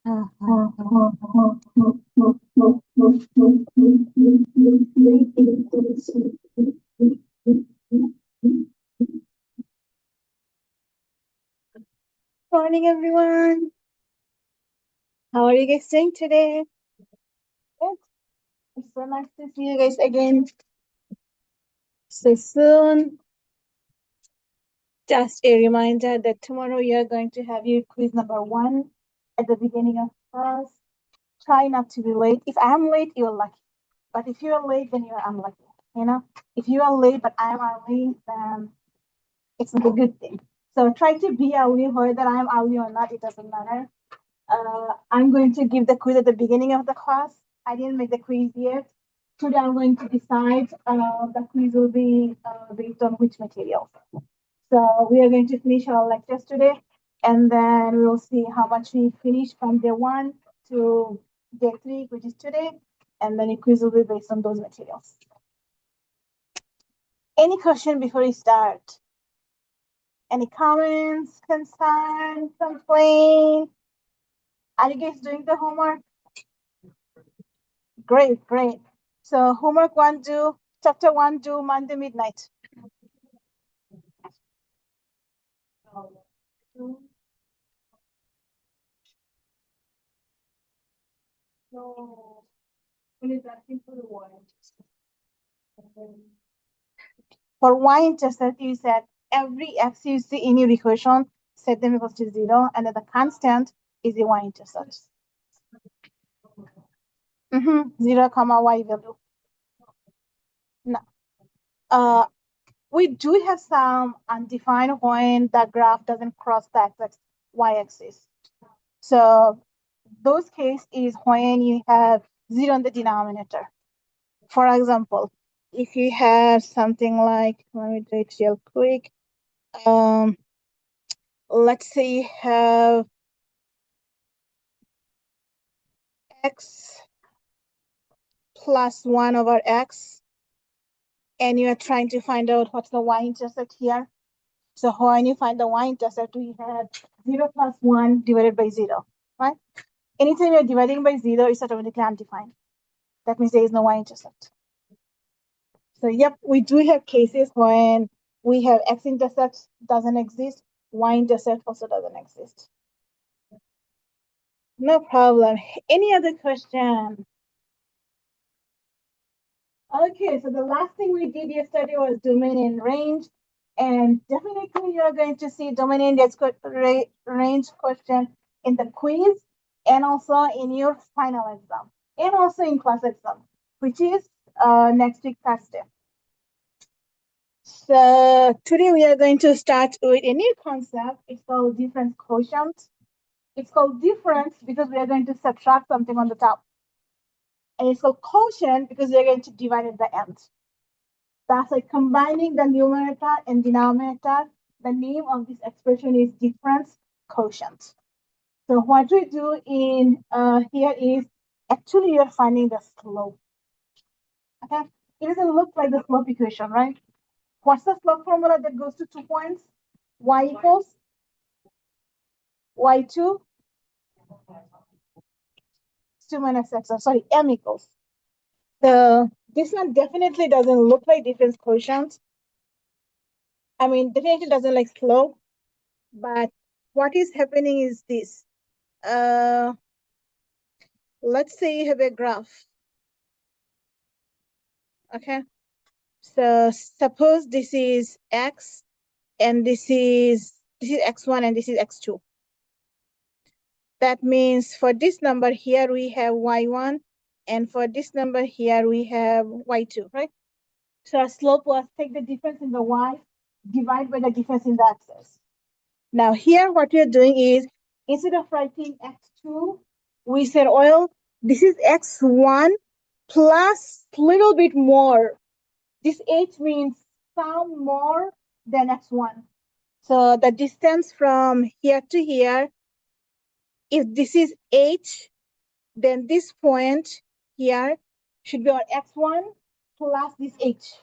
Morning, everyone. How are you guys doing today? Good. It's so nice to see you guys again so soon. Just a reminder that tomorrow you are going to have your quiz number 1 at the beginning of class. Try not to be late. If I'm late, you're lucky. But if you're late, then you're unlucky. If you are late but I'm early, then it's not a good thing. So try to be early, whether I'm early or not, it doesn't matter. I'm going to give the quiz at the beginning of the class. I didn't make the quiz yet. Today I'm going to decide the quiz will be based on which material. So we are going to finish our lectures today, and then we'll see how much we finish from day 1 to day 3, which is today, and then the quiz will be based on those materials. Any question before we start? Any comments, concerns, complaints? Are you guys doing the homework? Great, great. So homework 1 due, chapter 1 due Monday midnight. For y-intercept, you said every x you see in your equation, set them equals to 0, and then the constant is the y-intercept. 0 comma y value. No. We do have some undefined when the graph doesn't cross the y-axis. So those case is when you have 0 in the denominator. For example, if you have something like, let me do it real quick. Let's say you have x plus 1 over x, and you are trying to find out what's the y-intercept here. So when you find the y-intercept, we have 0 plus 1 divided by 0, right? Anytime you're dividing by 0, it's automatically undefined. That means there is no y-intercept. So yep, we do have cases when we have x-intercept doesn't exist, y-intercept also doesn't exist. No problem. Any other question? Okay, so the last thing we did yesterday was domain and range. And definitely you're going to see domain and range question in the quiz and also in your final exam and also in class exam, which is next week Thursday. So today we are going to start with a new concept. It's called difference quotient. It's called difference because we are going to subtract something on the top. And it's called quotient because we are going to divide at the end. That's like combining the numerator and denominator. The name of this expression is difference quotient. So what we do in here is actually you're finding the slope. Okay, it doesn't look like the slope equation, right? What's the slope formula that goes to 2 points? Y equals y2 2 minus x. Sorry, m equals. So this one definitely doesn't look like difference quotient. I mean, definitely doesn't like slope. But what is happening is this. Let's say you have a graph. Okay. So suppose this is x and this is x1 and this is x2. That means for this number here we have y1 and for this number here we have y2, right? So our slope was take the difference in the y, divide by the difference in the axis. Now here what we are doing is instead of writing x2, we said, well, this is x1 plus a little bit more. This h means some more than x1. So the distance from here to here, if this is h, then this point here should be our x1 plus this h,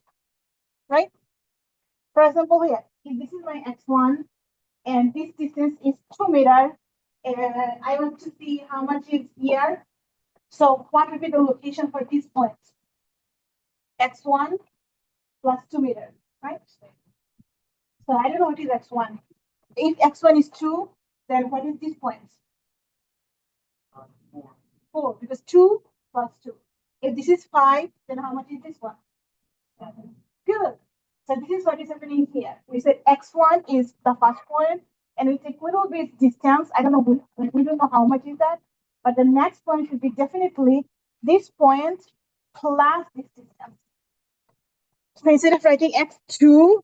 right? For example, here, if this is my x1 and this distance is 2 meters, and I want to see how much is here. So what would be the location for this point? X1 plus 2 meters, right? So I don't know what is X1. If X1 is 2, then what is this point? 4, because 2 plus 2. If this is 5, then how much is this one? 7. Good. So this is what is happening here. We said X1 is the first point, and we take little bit distance. I don't know, we don't know how much is that, but the next point should be definitely this point plus this distance. So instead of writing X2,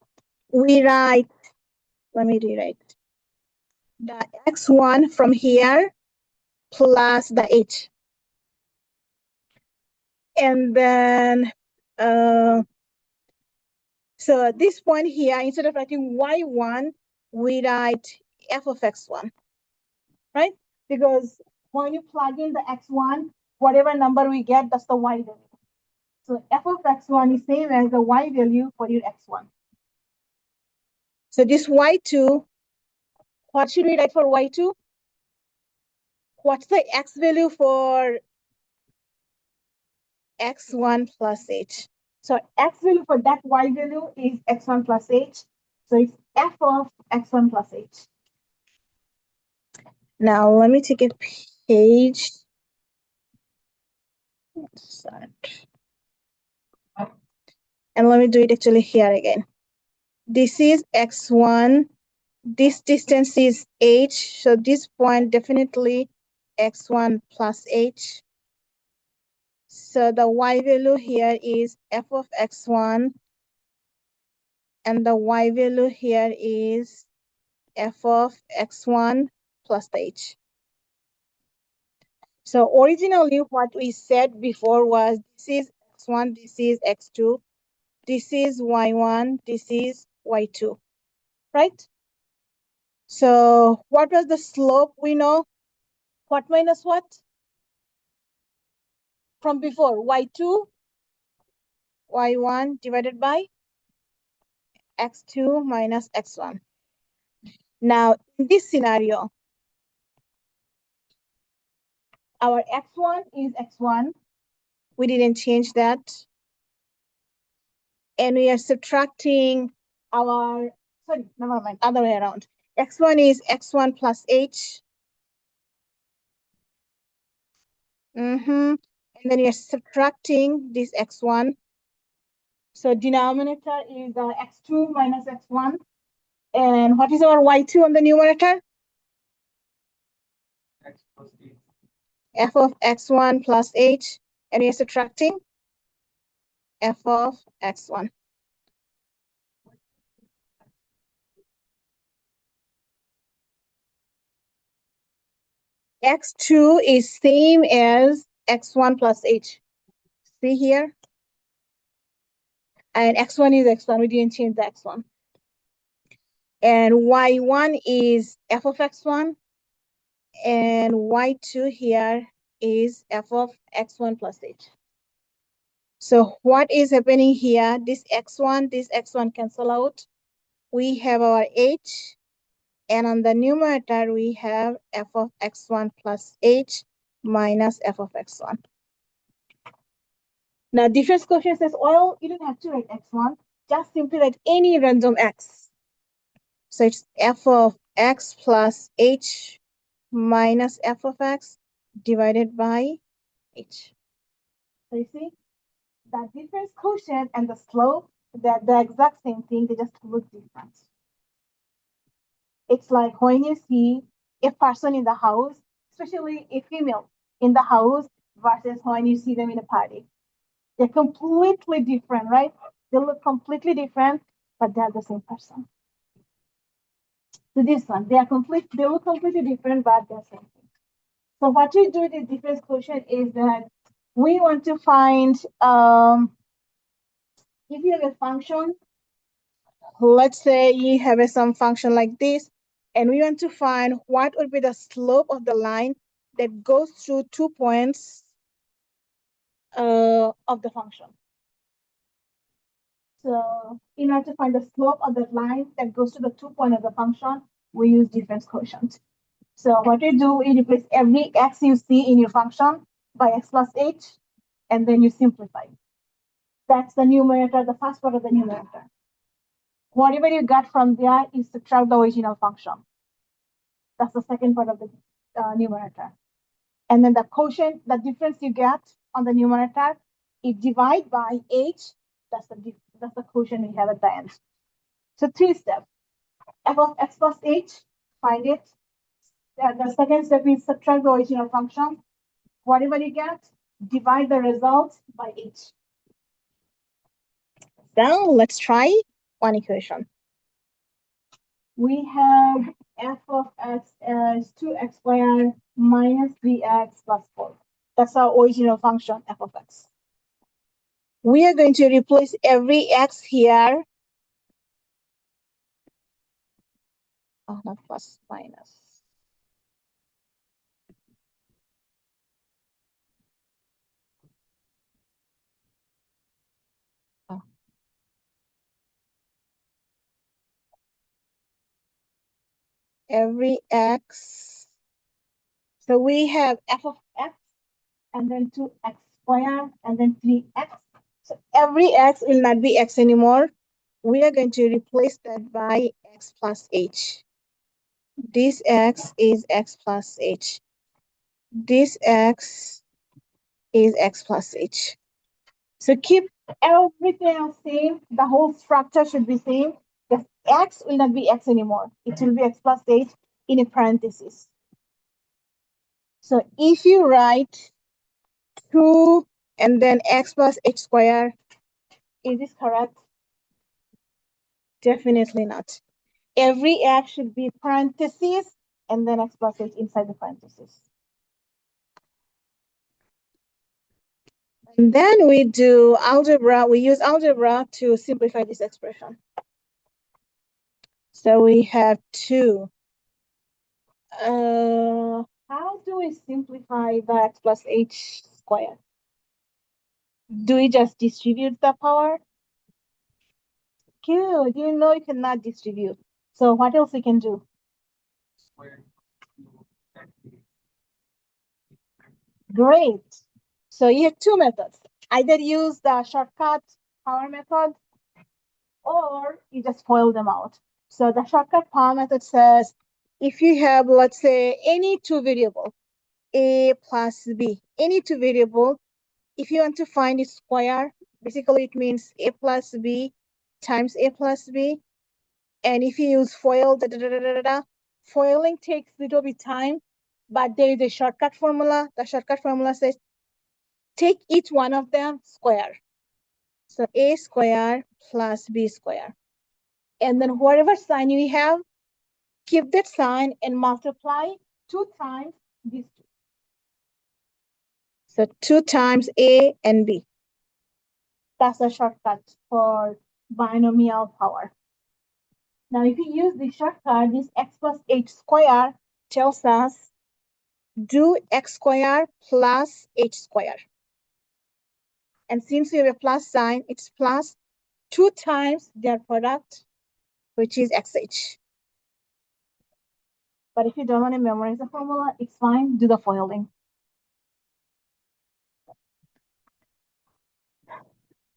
we write, let me rewrite, the X1 from here plus the H. And then, so this point here, instead of writing Y1, we write f of X1, right? Because when you plug in the X1, whatever number we get, that's the Y value. So f of X1 is same as the Y value for your X1. So this Y2, what should we write for Y2? What's the X value for X1 plus H? So X value for that Y value is X1 plus H. So it's f of X1 plus H. Now let me take a page. And let me do it actually here again. This is X1. This distance is H. So this point definitely X1 plus H. So the Y value here is f of X1. And the Y value here is f of X1 plus H. So originally what we said before was this is X1, this is X2, this is Y1, this is Y2, right? So what was the slope we know? What minus what? From before, Y2, Y1 divided by X2 minus X1. Now, in this scenario, our X1 is X1. We didn't change that. And we are subtracting our, sorry, never mind, other way around. X1 is X1 plus H. And then you're subtracting this X1. So denominator is X2 minus X1. And what is our Y2 on the numerator? X plus H. F of X1 plus H. And we are subtracting f of X1. X2 is same as X1 plus H. See here? And X1 is X1. We didn't change the X1. And Y1 is f of X1. And Y2 here is f of X1 plus H. So what is happening here? This X1 cancel out. We have our H. And on the numerator, we have f of X1 plus H minus f of X1. Now, difference quotient says, well, you don't have to write X1. Just simply write any random X. So it's f of X plus H minus f of X divided by H. So you see, that difference quotient and the slope, they're the exact same thing, they just look different. It's like when you see a person in the house, especially a female in the house versus when you see them in a party. They're completely different, right? They look completely different, but they're the same person. So this one, they look completely different, but they're the same thing. So what we do with the difference quotient is that we want to find, if you have a function, let's say you have some function like this, and we want to find what would be the slope of the line that goes through 2 points of the function. So in order to find the slope of the line that goes to the 2 point of the function, we use difference quotient. So what you do, you replace every x you see in your function by x plus h, and then you simplify. That's the numerator, the first part of the numerator. Whatever you got from there, you subtract the original function. That's the second part of the numerator. And then the quotient, the difference you get on the numerator, you divide by h. That's the quotient we have at the end. So 3 steps. F of x plus h, find it. The second step is subtract the original function. Whatever you get, divide the result by h. Now let's try one equation. We have f of x as 2x squared minus 3x plus 4. That's our original function, f of x. We are going to replace every x here. Oh, not plus, minus. Oh. Every x. So we have f of x and then 2x squared and then 3x. So every x will not be x anymore. We are going to replace that by x plus h. This x is x plus h. This x is x plus h. So keep everything else same. The whole structure should be same. The x will not be x anymore. It will be x plus h in a parenthesis. So if you write 2 and then x plus h squared, is this correct? Definitely not. Every x should be parentheses and then x plus h inside the parentheses. And then we do algebra. We use algebra to simplify this expression. So we have 2. How do we simplify the x plus h squared? Do we just distribute the power? Good. You know you cannot distribute. So what else we can do? Great. So you have 2 methods. Either use the shortcut power method or you just FOIL them out. So the shortcut power method says if you have, let's say, any 2 variable, a plus b, any 2 variable, if you want to find its square, basically it means a plus b times a plus b. And if you use FOIL, foiling takes a little bit time, but there is a shortcut formula. The shortcut formula says take each one of them square. So a square plus b square. And then whatever sign you have, keep that sign and multiply 2 times these 2. So 2 times a and b. That's a shortcut for binomial power. Now, if you use the shortcut, this x plus h square tells us do x square plus h square. And since we have a plus sign, it's plus 2 times their product, which is xh. But if you don't want to memorize the formula, it's fine. Do the foiling.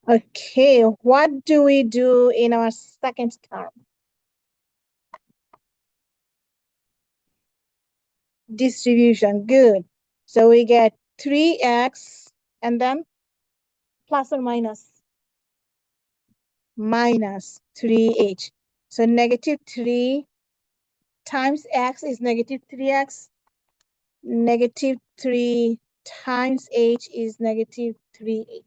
Okay, what do we do in our second term? Distribution, good. So we get 3x and then plus or minus? Minus 3h. So negative 3 times x is negative 3x. Negative 3 times h is negative 3h.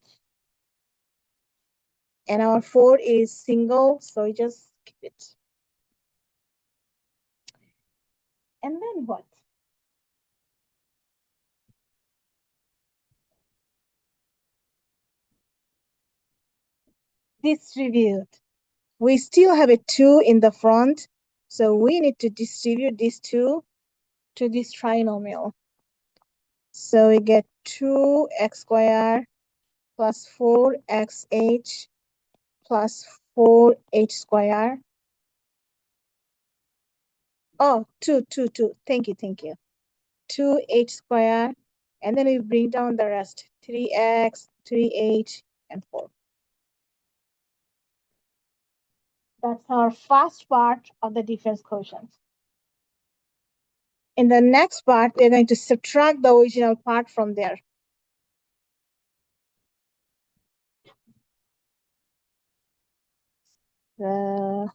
And our 4 is single, so we just keep it. And then what? Distribute. We still have a 2 in the front, so we need to distribute this 2 to this trinomial. So we get 2x squared plus 4xh plus 4h squared Oh, 2. Thank you. 2h squared. And then we bring down the rest. 3x, 3h, and 4. That's our first part of the difference quotient. In the next part, we're going to subtract the original part from there. The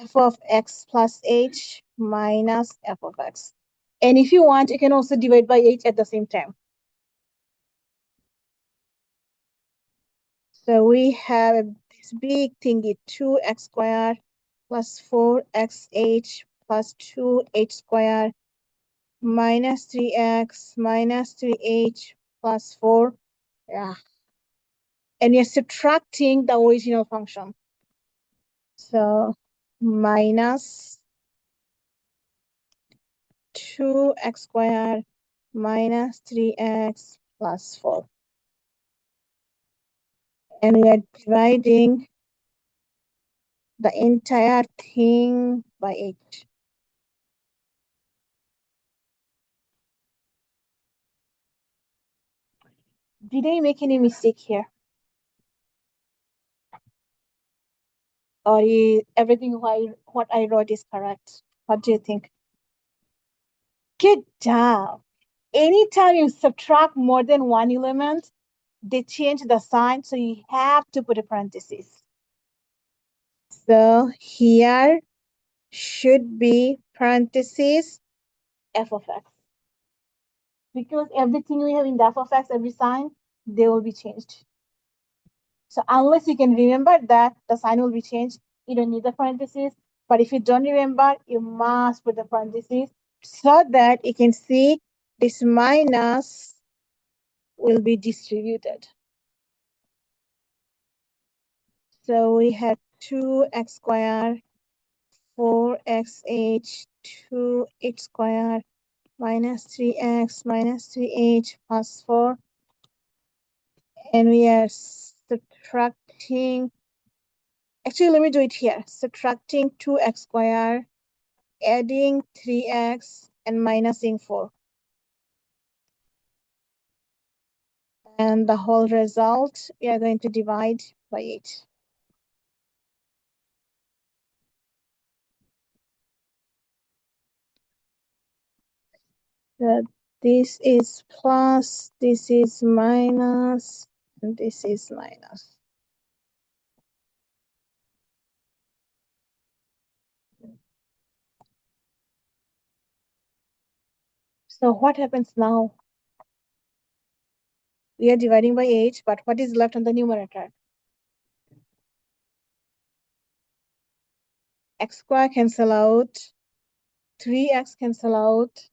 f of x plus h minus f of x. And if you want, you can also divide by h at the same time. So we have this big thingy, 2x squared plus 4xh plus 2h squared minus 3x minus 3h plus 4. Yeah. And you're subtracting the original function. So minus 2x squared minus 3x plus 4. And we are dividing the entire thing by 8. Did I make any mistake here? Or is everything what I wrote is correct? What do you think? Good job. Anytime you subtract more than one element, they change the sign, so you have to put a parenthesis. So here should be parenthesis f of x. Because everything we have in the f of x, every sign, they will be changed. So unless you can remember that the sign will be changed, you don't need the parentheses. But if you don't remember, you must put the parentheses so that you can see this minus will be distributed. So we have 2x squared, 4xh, 2h squared, minus 3x, minus 3h, plus 4. And we are subtracting, actually, let me do it here. Subtracting 2x squared, adding 3x, and minusing 4. And the whole result, we are going to divide by 8. So this is plus, this is minus, and this is minus. So what happens now? We are dividing by 8, but what is left on the numerator? X squared cancel out, 3x cancel out,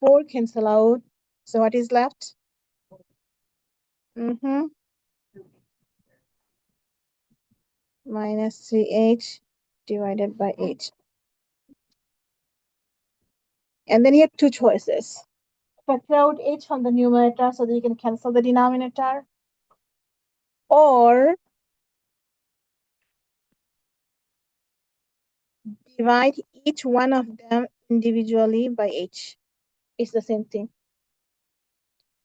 4 cancel out. So what is left? Minus 3h divided by 8. And then you have two choices. Factor out h from the numerator so that you can cancel the denominator, or divide each one of them individually by h. It's the same thing.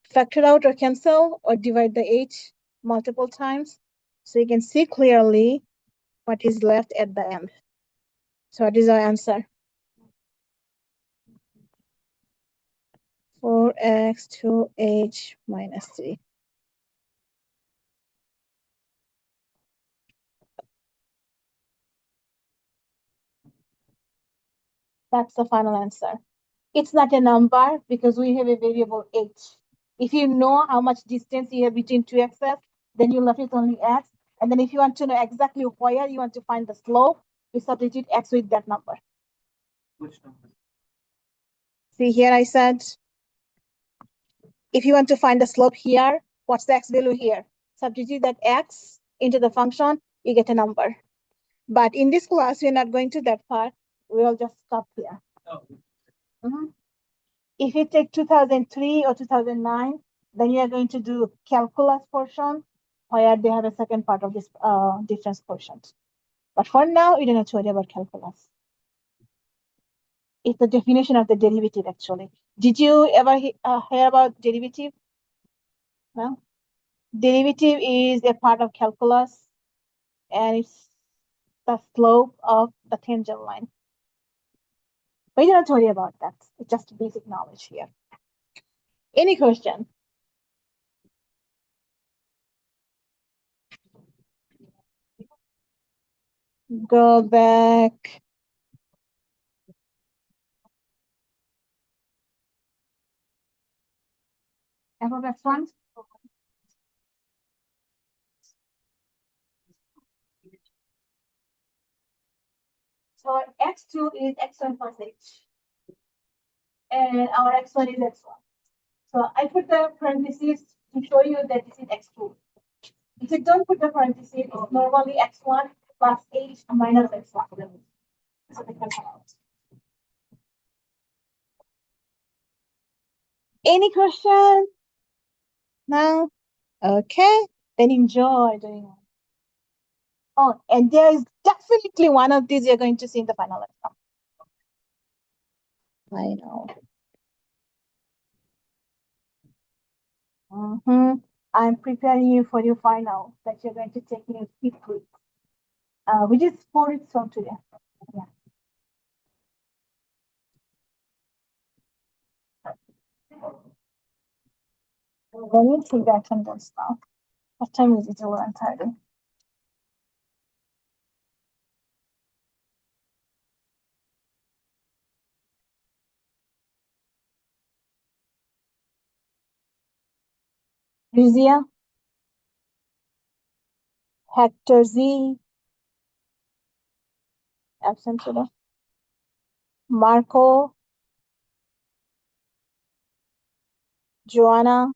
Factor out or cancel, or divide the h multiple times so you can see clearly what is left at the end. So what is our answer? 4x 2h minus 3. That's the final answer. It's not a number because we have a variable h. If you know how much distance you have between two x's, then you left it only x. And then if you want to know exactly where you want to find the slope, you substitute x with that number. Which number? See here I said, if you want to find the slope here, what's the x value here? Substitute that x into the function, you get a number. But in this class, we're not going to that part. We will just stop here. Oh. If you take 2003 or 2009, then you are going to do calculus portion, where they have a second part of this difference quotient. But for now, you don't have to worry about calculus. It's the definition of the derivative, actually. Did you ever hear about derivative? No? Derivative is a part of calculus, and it's the slope of the tangent line. But you don't have to worry about that. It's just basic knowledge here. Any question? Go back. Alphabet one. So x2 is x1 plus h. And our x1 is x1. So I put the parentheses to show you that this is x2. If you don't put the parentheses, it's normally x1 plus h minus x1. So they come out. Any question? No? Okay. Then enjoy doing it. Oh, and there is definitely one of these you're going to see in the final exam. I know. I'm preparing you for your final that you're going to take in your 5th week, which is 4 weeks from today. Yeah. Let me see the attendance now. What time is it? 11:30. Rizia, Hector Z, absent today. Marco, Joanna,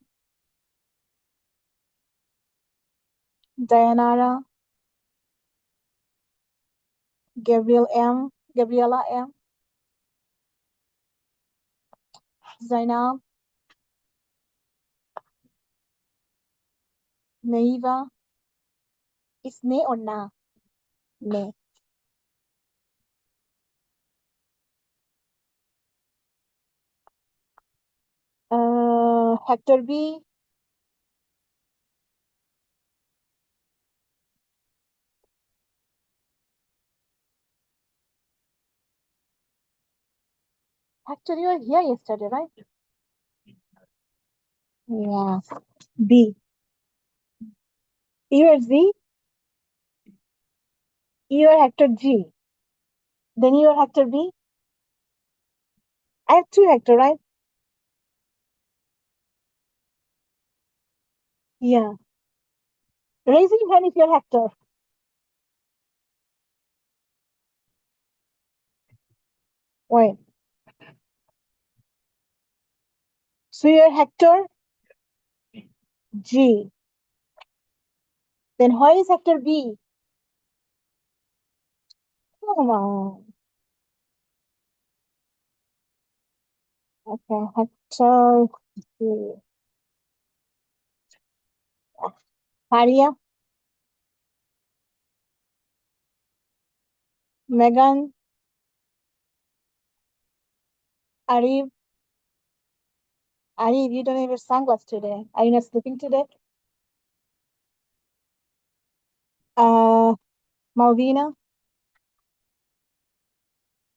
Dayanara, Gabriela M, Zainab, Naiva. It's Ne or Na? Ne. Hector B, Hector, you were here yesterday, right? Yeah. B. You are Z, you are Hector G. Then you are Hector B. I have 2 Hector, right? Yeah. Raise your hand if you're Hector. Wait. So you're Hector G. Then why is Hector B? Come on. Okay, Hector G. Maria, Megan, Arif. Arif, you don't have your sunglasses today. Are you not sleeping today? Malvina,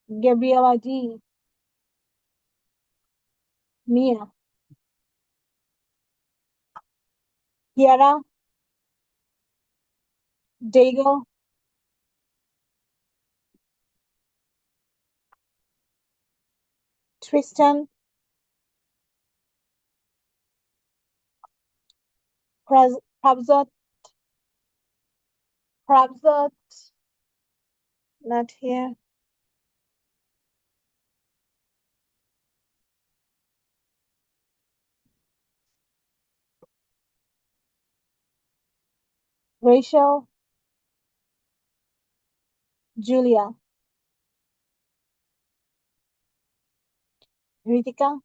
Gabriela D, Mia, Kiara, Dago, Tristan, Prabzat, not here. Rachel, Julia, Ritika,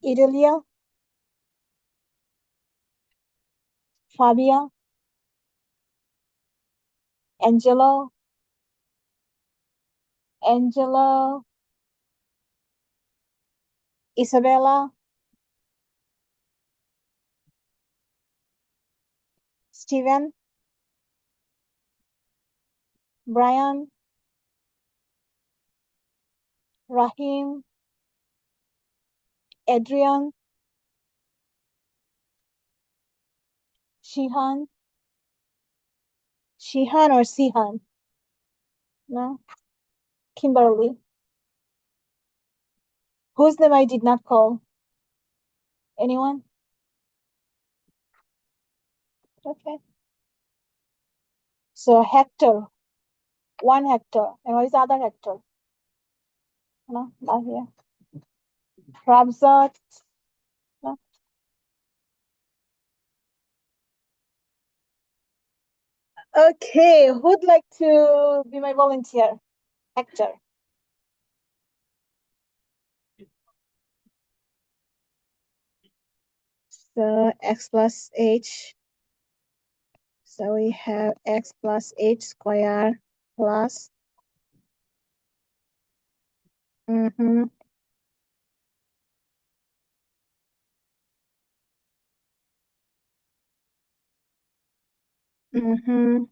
Idalia, Fabia, Angelo, Angelo, Isabella, Steven, Brian, Rahim, Adrian, Shihan, Shihan or Sihan? No, Kimberly. Whose name I did not call? Anyone? Okay. So Hector, one Hector. And what is the other Hector? No, not here. Ramzat. No. Okay, who'd like to be my volunteer? Hector. So x plus h. So we have x plus h square plus. Mm-hmm. Mm-hmm.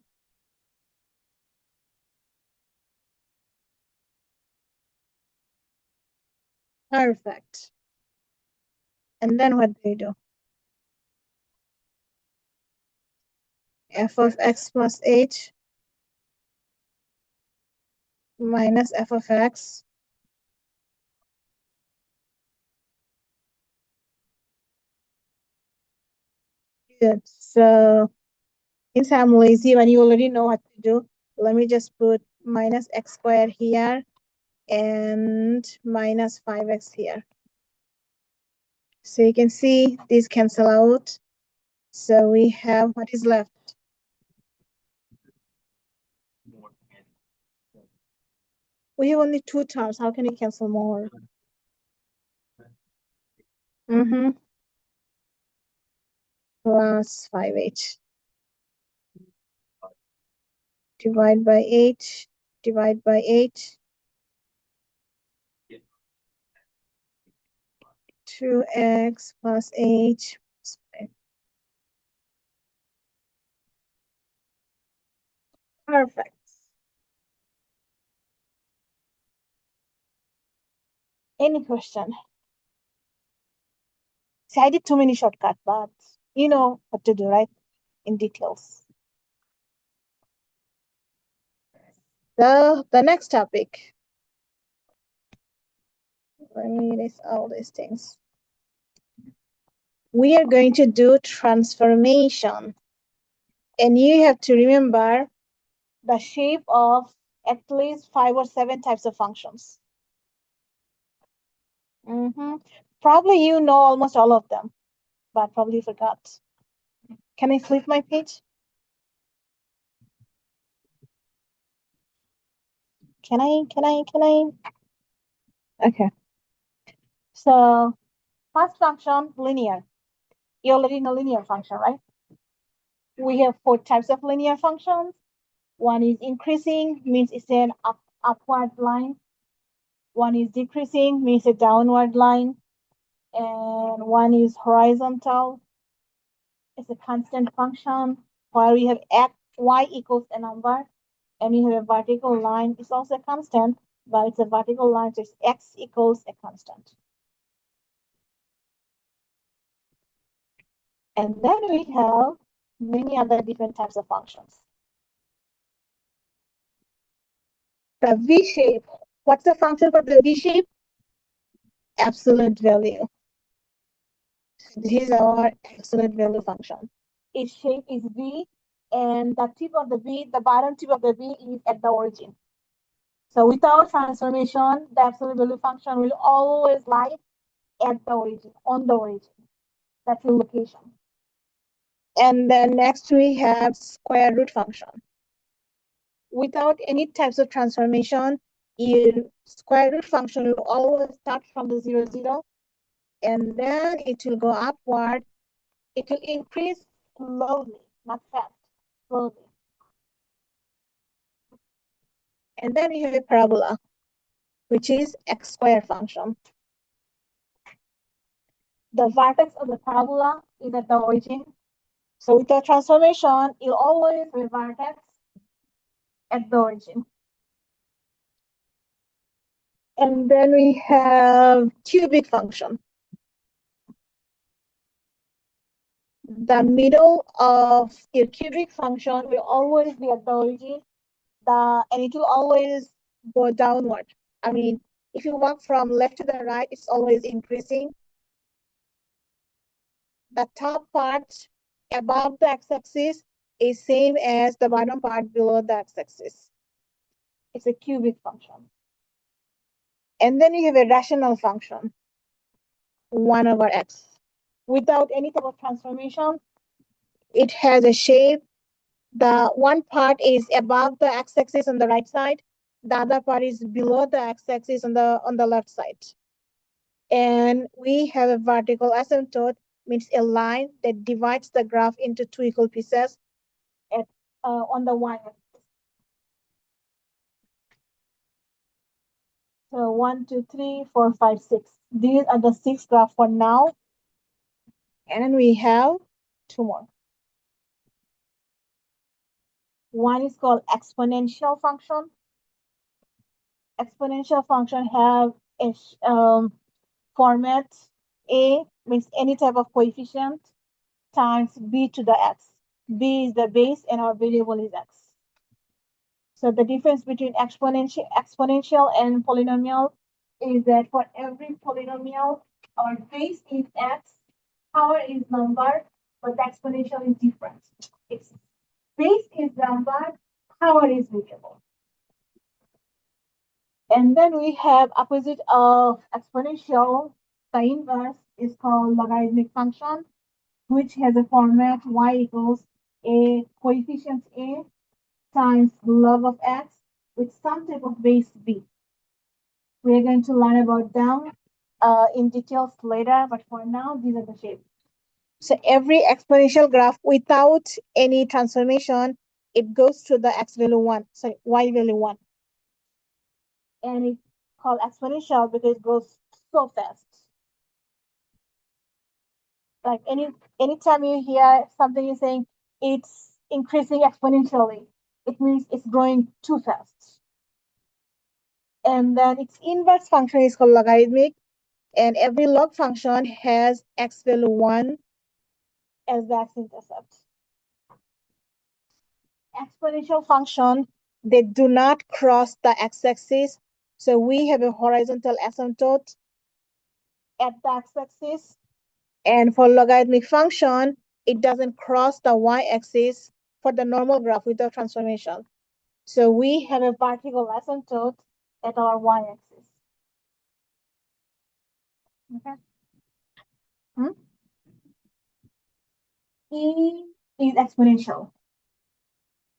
Perfect. And then what do you do? F of x plus h minus f of x. Good. So since I'm lazy and you already know what to do, let me just put minus x squared here and minus 5x here. So you can see these cancel out. So we have what is left. We have only two terms. How can we cancel more? Mm-hmm. Plus 5h. Divide by h. Divide by h. 2x plus h. Perfect. Any question? See, I did too many shortcuts, but you know what to do, right? In details. The next topic. Let me list all these things. We are going to do transformation. And you have to remember the shape of at least 5 or 7 types of functions. Probably you know almost all of them, but probably forgot. Can I flip my page? Can I? Okay. So first function, linear. You already know linear function, right? We have 4 types of linear functions. One is increasing, means it's an upward line. One is decreasing, means a downward line. And one is horizontal. It's a constant function where we have x, y equals a number. And we have a vertical line. It's also a constant, but it's a vertical line, so it's x equals a constant. And then we have many other different types of functions. The V shape. What's the function for the V shape? Absolute value. This is our absolute value function. Its shape is V, and the tip of the V, the bottom tip of the V is at the origin. So without transformation, the absolute value function will always lie at the origin, on the origin. That's the location. And then next we have square root function. Without any types of transformation, your square root function will always start from the 0, 0, and then it will go upward. It will increase slowly, not fast, slowly. And then we have a parabola, which is x squared function. The vertex of the parabola is at the origin. So with the transformation, you always have a vertex at the origin. And then we have cubic function. The middle of your cubic function will always be at the origin, and it will always go downward. I mean, if you walk from left to the right, it's always increasing. The top part above the x-axis is same as the bottom part below the x-axis. It's a cubic function. And then you have a rational function, 1 over x. Without any type of transformation, it has a shape. The one part is above the x-axis on the right side. The other part is below the x-axis on the left side. And we have a vertical asymptote, means a line that divides the graph into two equal pieces on the y-axis. So 1, 2, 3, 4, 5, 6. These are the 6 graphs for now. And then we have 2 more. One is called exponential function. Exponential function have a format. A means any type of coefficient times b to the x. B is the base and our variable is x. So the difference between exponential and polynomial is that for every polynomial, our base is x, power is number, but the exponential is different. Its base is number, power is variable. And then we have opposite of exponential, the inverse is called logarithmic function, which has a format y equals a coefficient a times log of x with some type of base b. We're going to learn about them in details later, but for now, these are the shapes. So every exponential graph without any transformation, it goes to the x value 1, sorry, y value 1. And it's called exponential because it goes so fast. Like anytime you hear something is saying it's increasing exponentially, it means it's growing too fast. And then its inverse function is called logarithmic, and every log function has x value 1 as the x-intercept. Exponential function, they do not cross the x-axis, so we have a horizontal asymptote at the x-axis. And for logarithmic function, it doesn't cross the y-axis for the normal graph without transformation. So we have a vertical asymptote at our y-axis. Okay. E is exponential.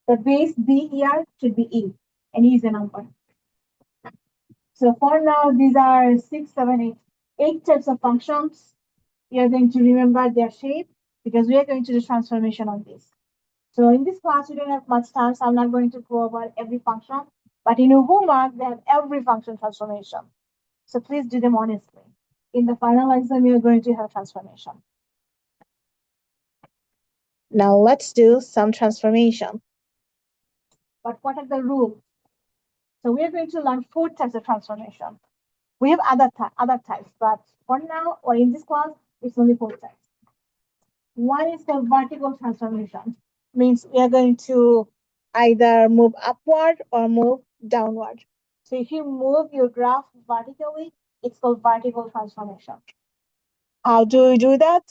The base b here should be e, and e is a number. So for now, these are 6, 7, 8 types of functions. You are going to remember their shape because we are going to do transformation on this. So in this class, we don't have much time, so I'm not going to go over every function. But in your homework, they have every function transformation. So please do them honestly. In the final exam, you're going to have transformation. Now let's do some transformation. But what are the rules? So we are going to learn 4 types of transformation. We have other types, but for now, or in this class, it's only 4 types. One is called vertical transformation. Means we are going to either move upward or move downward. So if you move your graph vertically, it's called vertical transformation. How do we do that?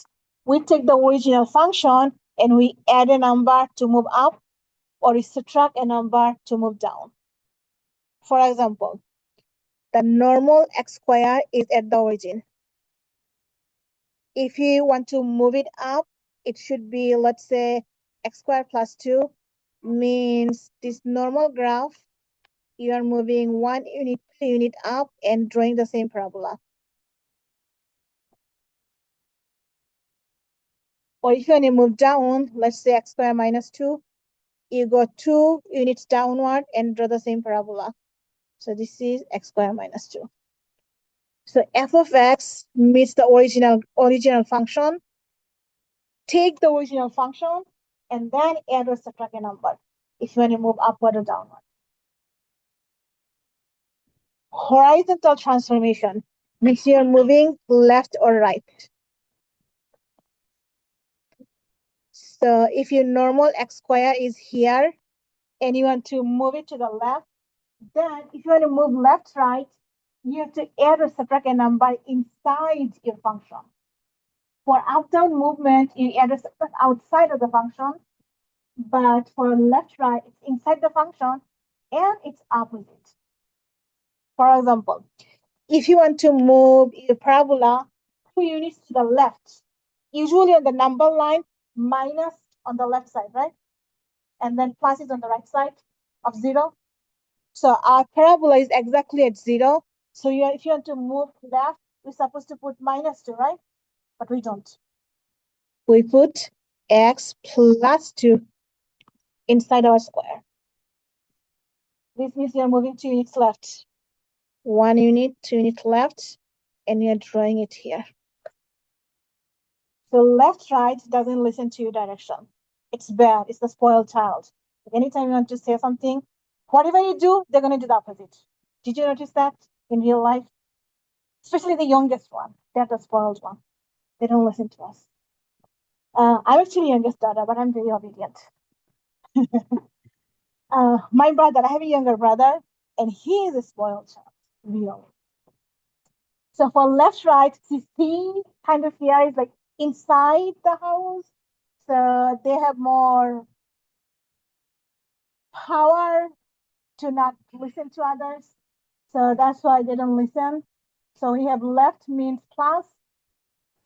We take the original function and we add a number to move up, or we subtract a number to move down. For example, the normal x squared is at the origin. If you want to move it up, it should be, let's say, x squared plus 2 means this normal graph, you are moving 1 unit, 2 unit up and drawing the same parabola. Or if you want to move down, let's say x squared minus 2, you go 2 units downward and draw the same parabola. So this is x squared minus 2. So f of x meets the original function. Take the original function and then add or subtract a number if you want to move upward or downward. Horizontal transformation means you're moving left or right. So if your normal x square is here and you want to move it to the left, then if you want to move left, right, you have to add or subtract a number inside your function. For up-down movement, you add or subtract outside of the function, but for left, right, it's inside the function and it's opposite. For example, if you want to move your parabola 2 units to the left, usually on the number line, minus on the left side, right? And then plus is on the right side of 0. So our parabola is exactly at 0. So if you want to move left, we're supposed to put minus 2, right? But we don't. We put x plus 2 inside our square. This means you're moving 2 units left. 1 unit, 2 units left, and you're drawing it here. So left, right doesn't listen to your direction. It's bad. It's the spoiled child. Anytime you want to say something, whatever you do, they're going to do the opposite. Did you notice that in real life? Especially the youngest one. They're the spoiled one. They don't listen to us. I'm actually youngest daughter, but I'm very obedient. My brother, I have a younger brother, and he is a spoiled child, really. So for left, right, see kind of here is like inside the house. So they have more power to not listen to others. So that's why they don't listen. So we have left means plus.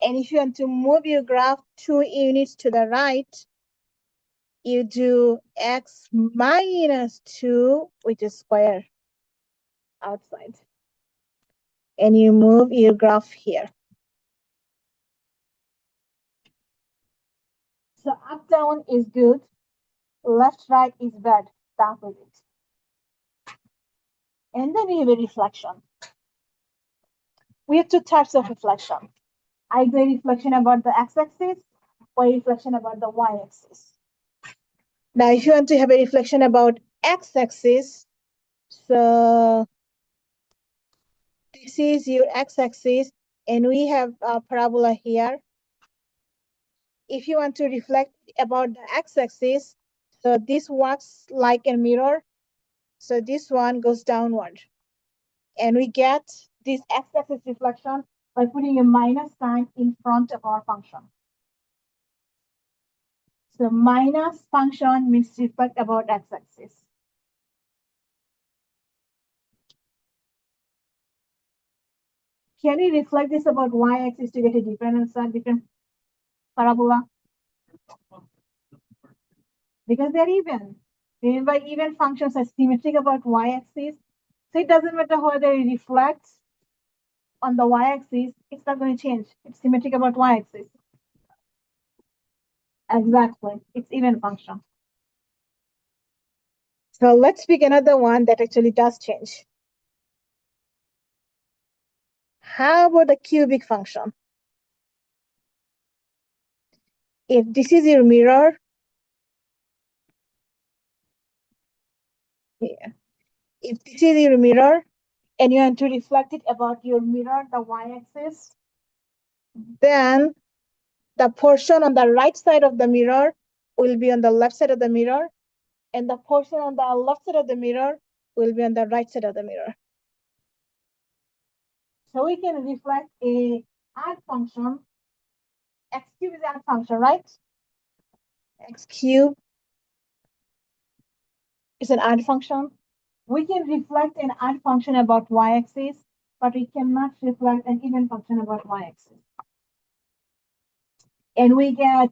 And if you want to move your graph 2 units to the right, you do x minus 2, which is square outside. And you move your graph here. So up down is good. Left right is bad. The opposite. And then we have a reflection. We have 2 types of reflection. Either reflection about the x-axis or reflection about the y-axis. Now, if you want to have a reflection about x-axis, so this is your x-axis, and we have a parabola here. If you want to reflect about the x-axis, so this works like a mirror. So this one goes downward. And we get this x-axis reflection by putting a minus sign in front of our function. So minus function means reflect about x-axis. Can we reflect this about y-axis to get a different answer, different parabola? Because they're even. Remember, even functions are symmetric about y-axis. So it doesn't matter whether it reflects on the y-axis, it's not going to change. It's symmetric about y-axis. Exactly. It's even function. So let's pick another one that actually does change. How about the cubic function? If this is your mirror, here. If this is your mirror and you want to reflect it about your mirror, the y-axis, then the portion on the right side of the mirror will be on the left side of the mirror, and the portion on the left side of the mirror will be on the right side of the mirror. So we can reflect a odd function. X cube is an odd function, right? X cube is an odd function. We can reflect an odd function about y-axis, but we cannot reflect an even function about y-axis. And we get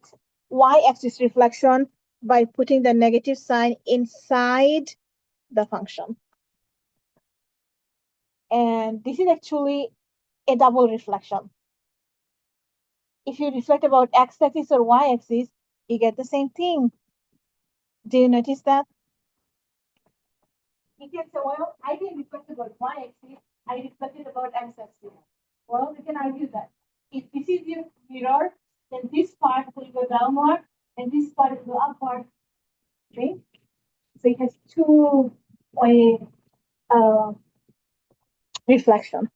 y-axis reflection by putting the negative sign inside the function. And this is actually a double reflection. If you reflect about x-axis or y-axis, you get the same thing. Do you notice that? You can say, well, I can reflect about two-way reflection.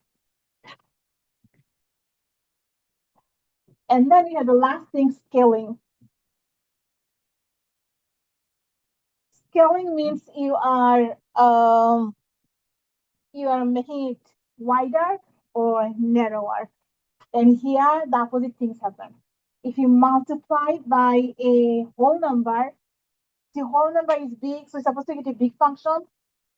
And then we have the last thing, scaling. Scaling means you are making it wider or narrower. And here the opposite things happen. If you multiply by a whole number, the whole number is big, so it's supposed to get a big function,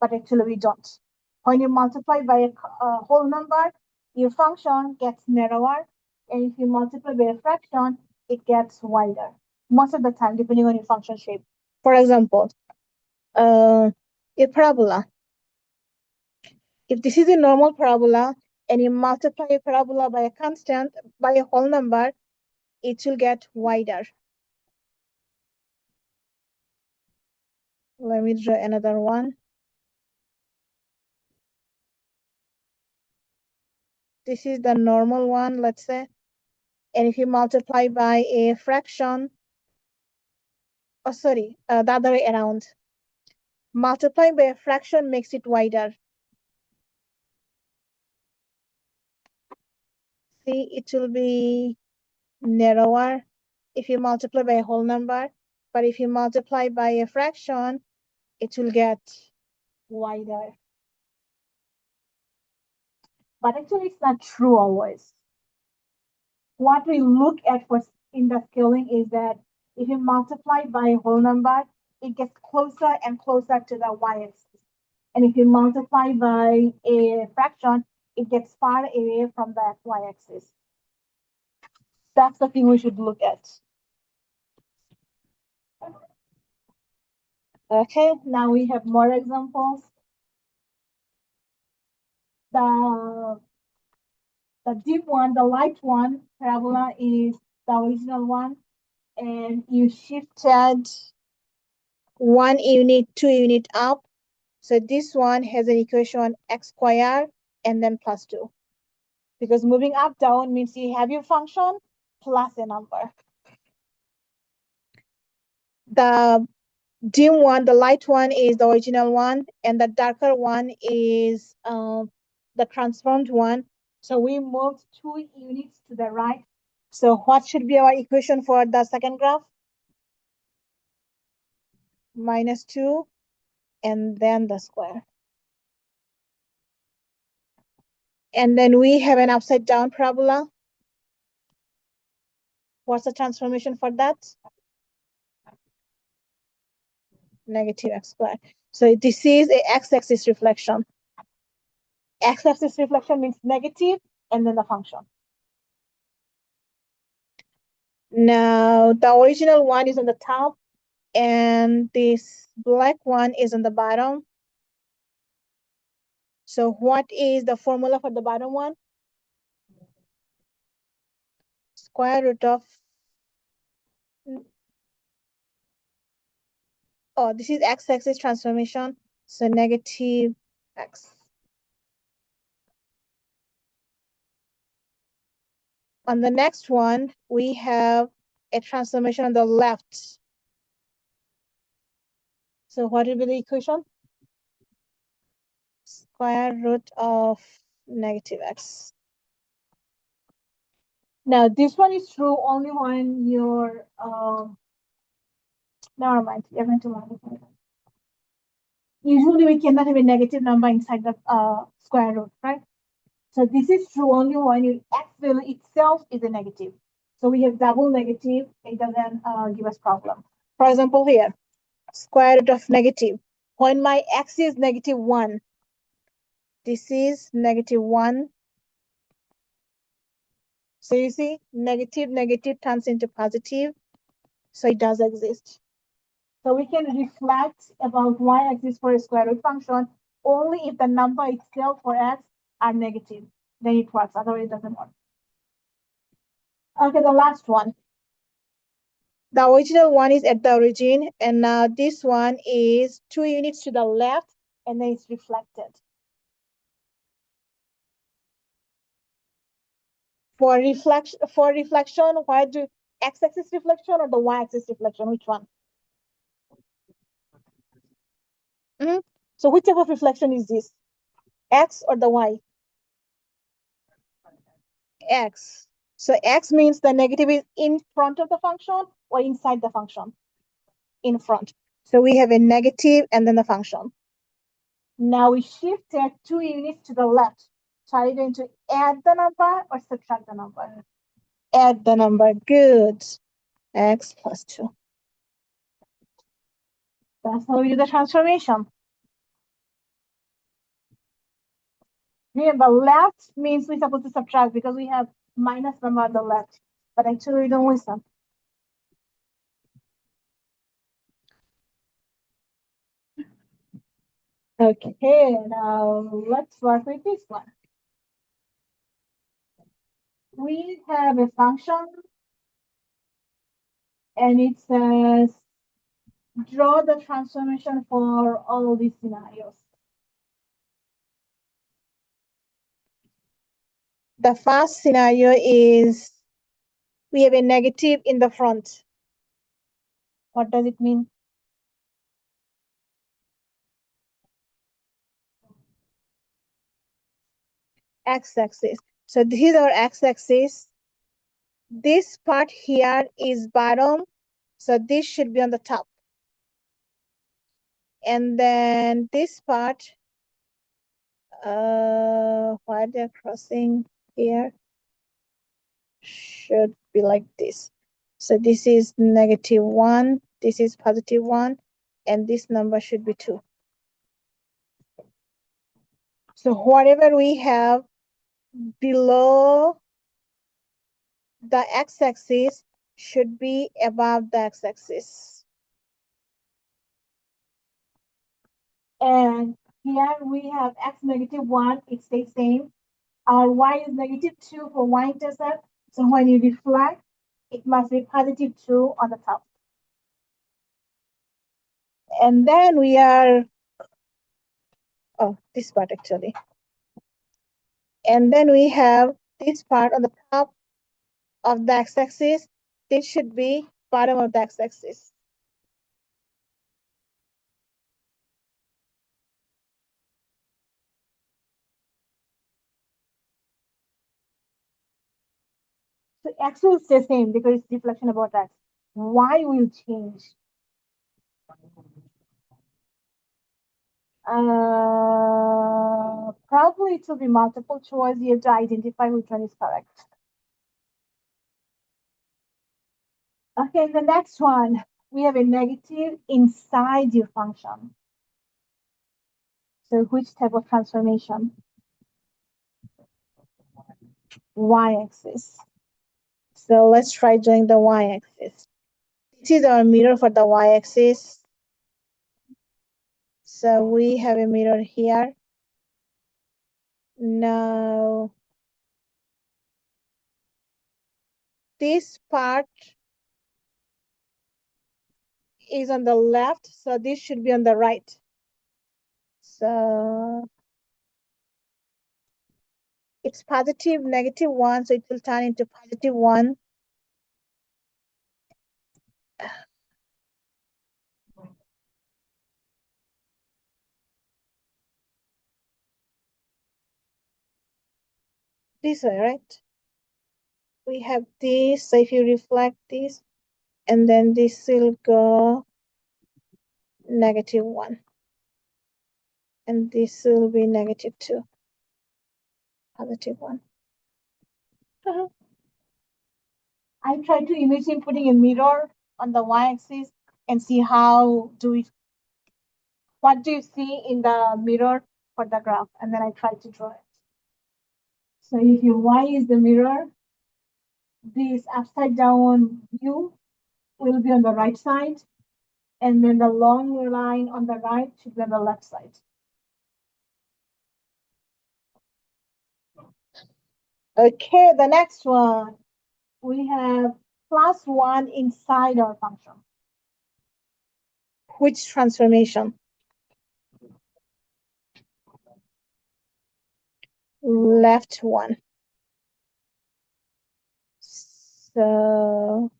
but actually we don't. When you multiply by a whole number, your function gets narrower, and if you multiply by a fraction, it gets wider. Most of the time, depending on your function shape. For example, a parabola. If this is a normal parabola and you multiply a parabola by a constant, by a whole number, it will get wider. Let me draw another one. This is the normal one, let's say. And if you multiply by a fraction, the other way around. Multiplying by a fraction makes it wider. See, it will be narrower if you multiply by a whole number, but if you multiply by a fraction, it will get wider. But actually, it's not true always. What we look at for in the scaling is that if you multiply by a whole number, it gets closer and closer to the y-axis. And if you multiply by a fraction, it gets far away from the y-axis. That's the thing we should look at. Okay, now we have more examples. The dim one, the light one, parabola is the original one, and you shifted 1 unit, 2 unit up. So this one has an equation x squared and then plus 2. Because moving up, down means you have your function plus a number. The dim one, the light one is the original one, and the darker one is the transformed one. So we moved 2 units to the right. So what should be our equation for the second graph? -2 and then the square. And then we have an upside down parabola. What's the transformation for that? Negative x squared. So this is a x-axis reflection. X-axis reflection means negative and then the function. Now the original one is on the top and this black one is on the bottom. So what is the formula for the bottom one? Square root of, oh, this is x-axis transformation. So negative x. On the next one, we have a transformation on the left. So what will be the equation? Square root of negative x. Now this one is true only when you're, never mind, you're going to modify that. Usually we cannot have a negative number inside the square root, right? So this is true only when your x value itself is a negative. So we have double negative, it doesn't give us problem. For example here, square root of negative. When my x is -1, this is -1. So you see, negative turns into positive. So it does exist. So we can reflect about y exists for a square root function only if the number itself for x are negative. Then it works, otherwise it doesn't work. Okay, the last one. The original one is at the origin, and now this one is 2 units to the left, and then it's reflected. For reflection, why do x-axis reflection or the y-axis reflection? Which one? Mhm. So which type of reflection is this? X or the Y? X. So X means the negative is in front of the function or inside the function? In front. So we have a negative and then the function. Now we shifted 2 units to the left. So are you going to add the number or subtract the number? Add the number. Good. X plus 2. That's how we do the transformation. Remember, left means we're supposed to subtract because we have minus number on the left. But actually, we don't listen. Okay, now let's work with this one. We have a function and it says draw the transformation for all these scenarios. The first scenario is we have a negative in the front. What does it mean? X-axis. So this is our x-axis. This part here is bottom. So this should be on the top. And then this part, why they're crossing here, should be like this. So this is -1, this is +1, and this number should be 2. So whatever we have below the x-axis should be above the x-axis. And here we have x -1, it stays same. Our y is -2 for y-intercept. So when you reflect, it must be +2 on the top. And then we are, this part actually. And then we have this part on the top of the x-axis. This should be bottom of the x-axis. So x will stay same because it's deflection about x. Y will change. Probably it will be multiple choice. You have to identify which one is correct. Okay, the next one, we have a negative inside your function. So which type of transformation? Y-axis. So let's try drawing the y-axis. This is our mirror for the y-axis. So we have a mirror here. Now, this part is on the left, so this should be on the right. So it's positive, -1, so it will turn into +1. This way, right? We have this, so if you reflect this, and then this will go -1. And this will be -2, +1. I try to imagine putting a mirror on the y-axis and see what do you see in the mirror for the graph, and then I try to draw it. So if your y is the mirror, this upside down view will be on the right side, and then the long line on the right should be on the left side. Okay, the next one, we have +1 inside our function. Which transformation? Left one. So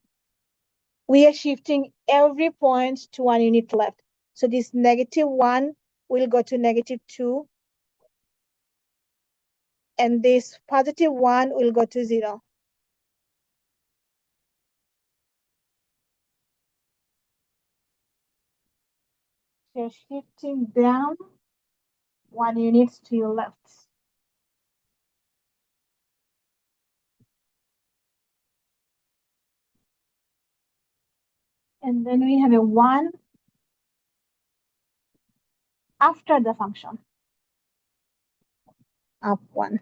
we are shifting every point to 1 unit left. So this -1 will go to -2, and this +1 will go to 0. So shifting down 1 unit to your left. And then we have a 1 after the function. Up 1.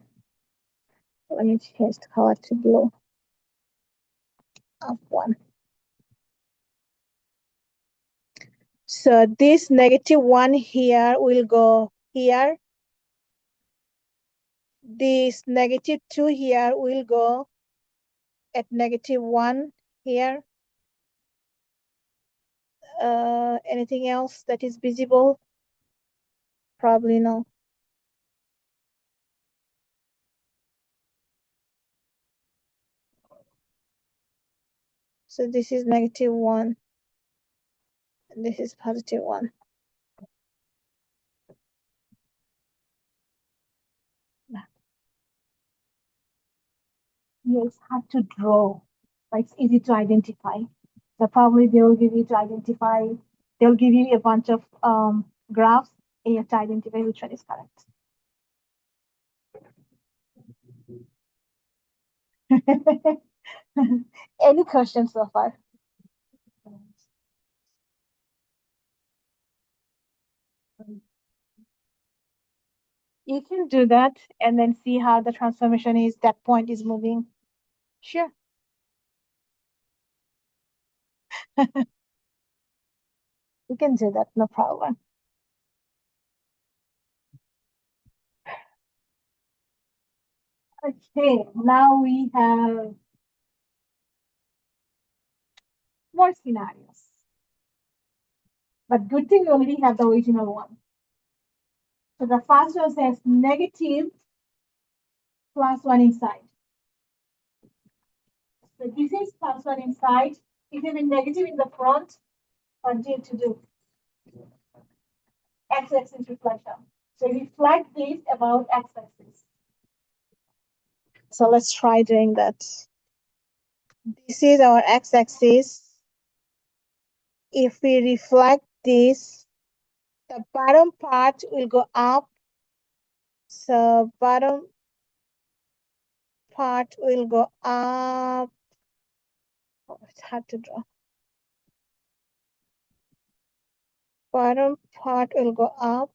Let me change the color to blue. Up 1. So this -1 here will go here. This -2 here will go at -1 here. Anything else that is visible? Probably no. So this is -1, and this is +1. Yeah, it's hard to draw, but it's easy to identify. So probably they'll give you to identify, they'll give you a bunch of graphs, and you have to identify which one is correct. Any questions so far? You can do that and then see how the transformation is, that point is moving. Sure. You can do that, no problem. Okay, now we have more scenarios. But good thing we already have the original one. So the first one says -+1 inside. So this is +1 inside. If you have a negative in the front, what do you have to do? X-axis reflection. So reflect this about X-axis. So let's try doing that. This is our X-axis. If we reflect this, the bottom part will go up. So bottom part will go up. Oh, it's hard to draw. Bottom part will go up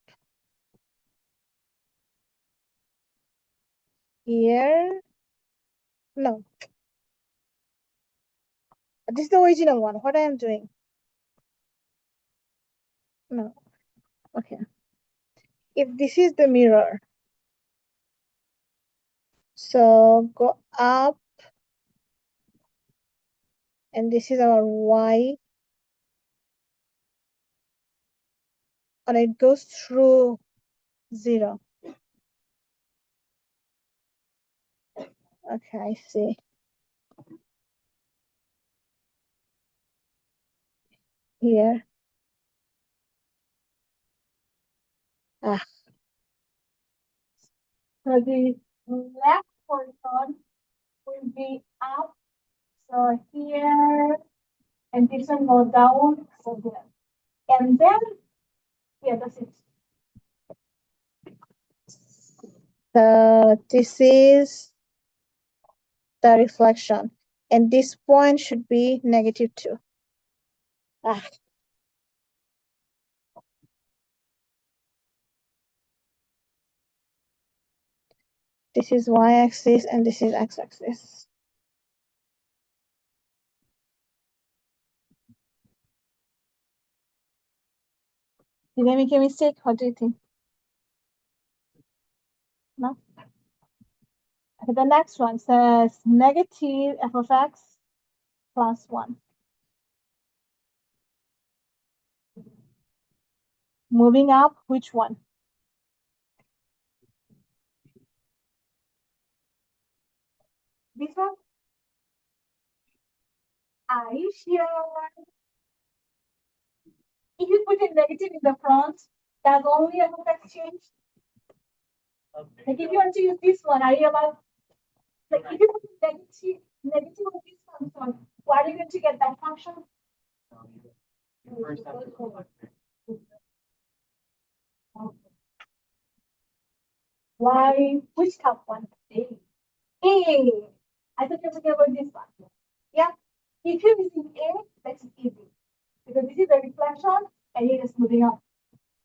here. No. This is the original one. What I am doing? No. Okay. If this is the mirror, so go up, and this is our Y, and it goes through 0. Okay, I see. Here. Ah. So the left portion will be up. So here, and this one go down. So there. And then, yeah, that's it. So this is the reflection. And this point should be -2. Ah. This is Y-axis and this is X-axis. Did I make a mistake? What do you think? No? Okay, the next one says negative f of x plus 1. Moving up, which one? This one? Are you sure? If you put a negative in the front, Does only a complex change? Okay. Like if you want to use this one, are you allowed? Like if you put negative of this function, what are you going to get that function? Why? Which top one? A. A. I thought you were talking about this one. Yeah. If you're using A, that's easy. Because this is a reflection and you're just moving up.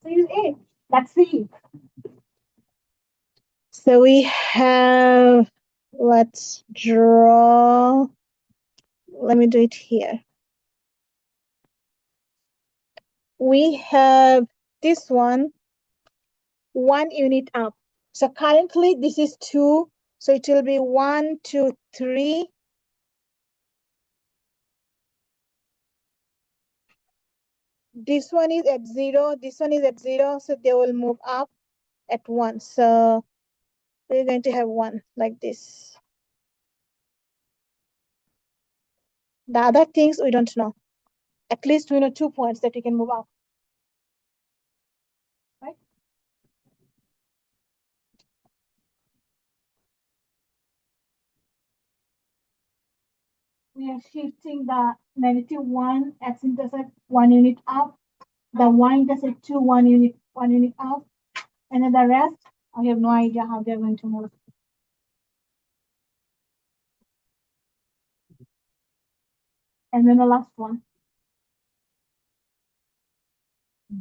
So use A. That's C. So we have, let's draw, let me do it here. We have this one unit up. So currently this is 2. So it will be 1, 2, 3. This one is at 0. This one is at 0. So they will move up at 1. So we're going to have 1 like this. The other things we don't know. At least we know 2 points that we can move up. Right? We are shifting the -1 x-intercept 1 unit up, the y-intercept 2 1 unit up, and then the rest, I have no idea how they're going to move. And then the last one,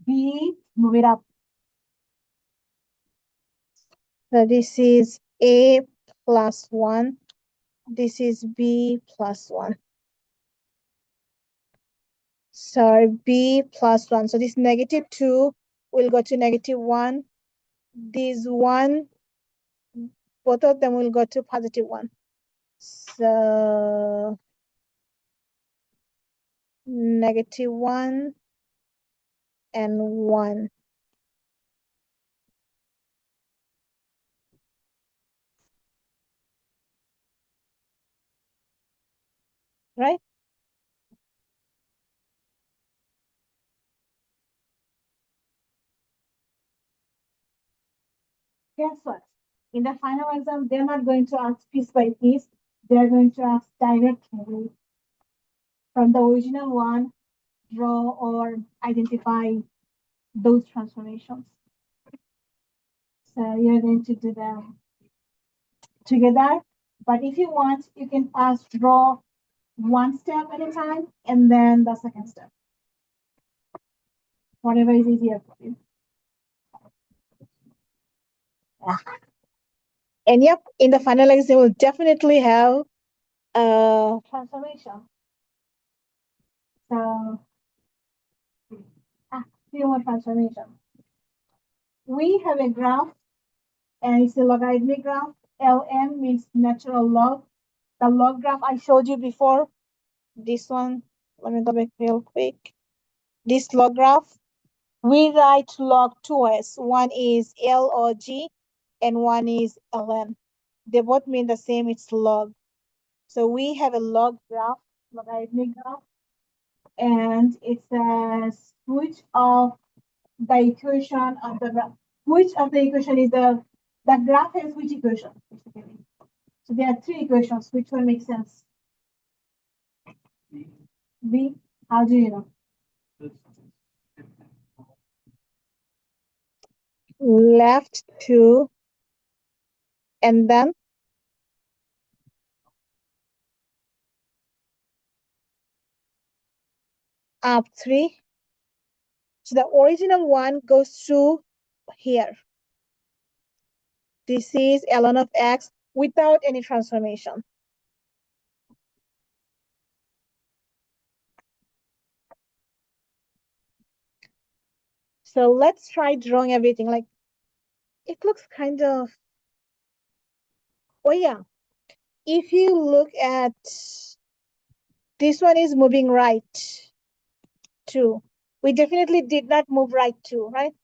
B, move it up. So this is A plus 1. This is B plus 1. So B plus 1. So this -2 will go to -1. This 1, both of them will go to +1. So -1 and 1. Right? Guess what? In the final exam, they're not going to ask piece by piece. They're going to ask directly from the original one, draw or identify those transformations. So you're going to do them together. But if you want, you can first draw one step at a time and then the second step. Whatever is easier for you. Yeah. And yep, in the final exam, we'll definitely have a transformation. So, few more transformation. We have a graph, and it's a logarithmic graph. Ln means natural log. The log graph I showed you before, this one, let me go back real quick. This log graph, we write log twice. One is log and one is ln. They both mean the same, it's log. So we have a log graph, logarithmic graph, and it says which of the equation of the graph, which of the equation is the graph has which equation, basically. So there are 3 equations. Which one makes sense? B. How do you know? Left 2 and then up 3. So the original one goes through here. This is ln of x without any transformation. So let's try drawing everything. Like, it looks kind of, oh yeah. If you look at, this one is moving right 2. We definitely did not move right 2, right?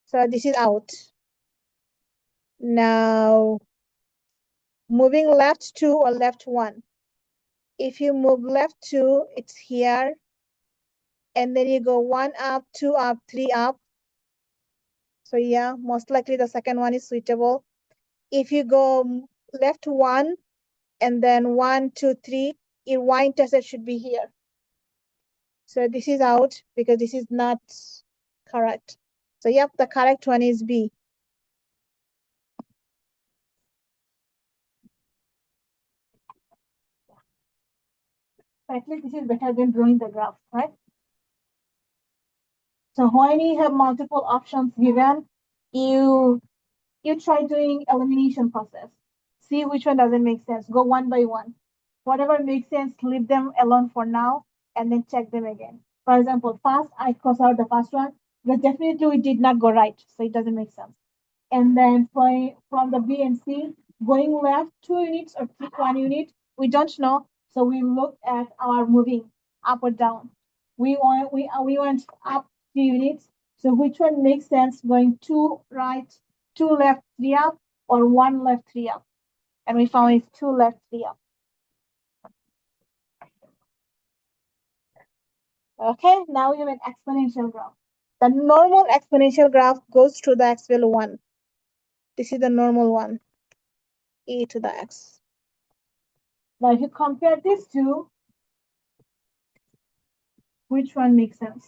So this is out. Now, moving left 2 or left 1. If you move left 2, it's here. And then you go 1 up, 2 up, 3 up. So yeah, most likely the second one is suitable. If you go left 1 and then 1, 2, 3, your y-intercept should be here. So this is out because this is not correct. So yep, the correct one is B. At least this is better than drawing the graph, right? So when you have multiple options given, you try doing elimination process. See which one doesn't make sense. Go one by one. Whatever makes sense, leave them alone for now and then check them again. For example, first I cross out the first one, but definitely we did not go right, so it doesn't make sense. And then from the B and C, going left 2 units or 1 unit, we don't know. So we look at our moving up or down. We went up 3 units. So which one makes sense? Going 2 right, 2 left, 3 up, or 1 left, 3 up? And we found it's 2 left, 3 up. Okay, now we have an exponential graph. The normal exponential graph goes through the x value 1. This is the normal one, e to the x. Now, if you compare these two, which one makes sense?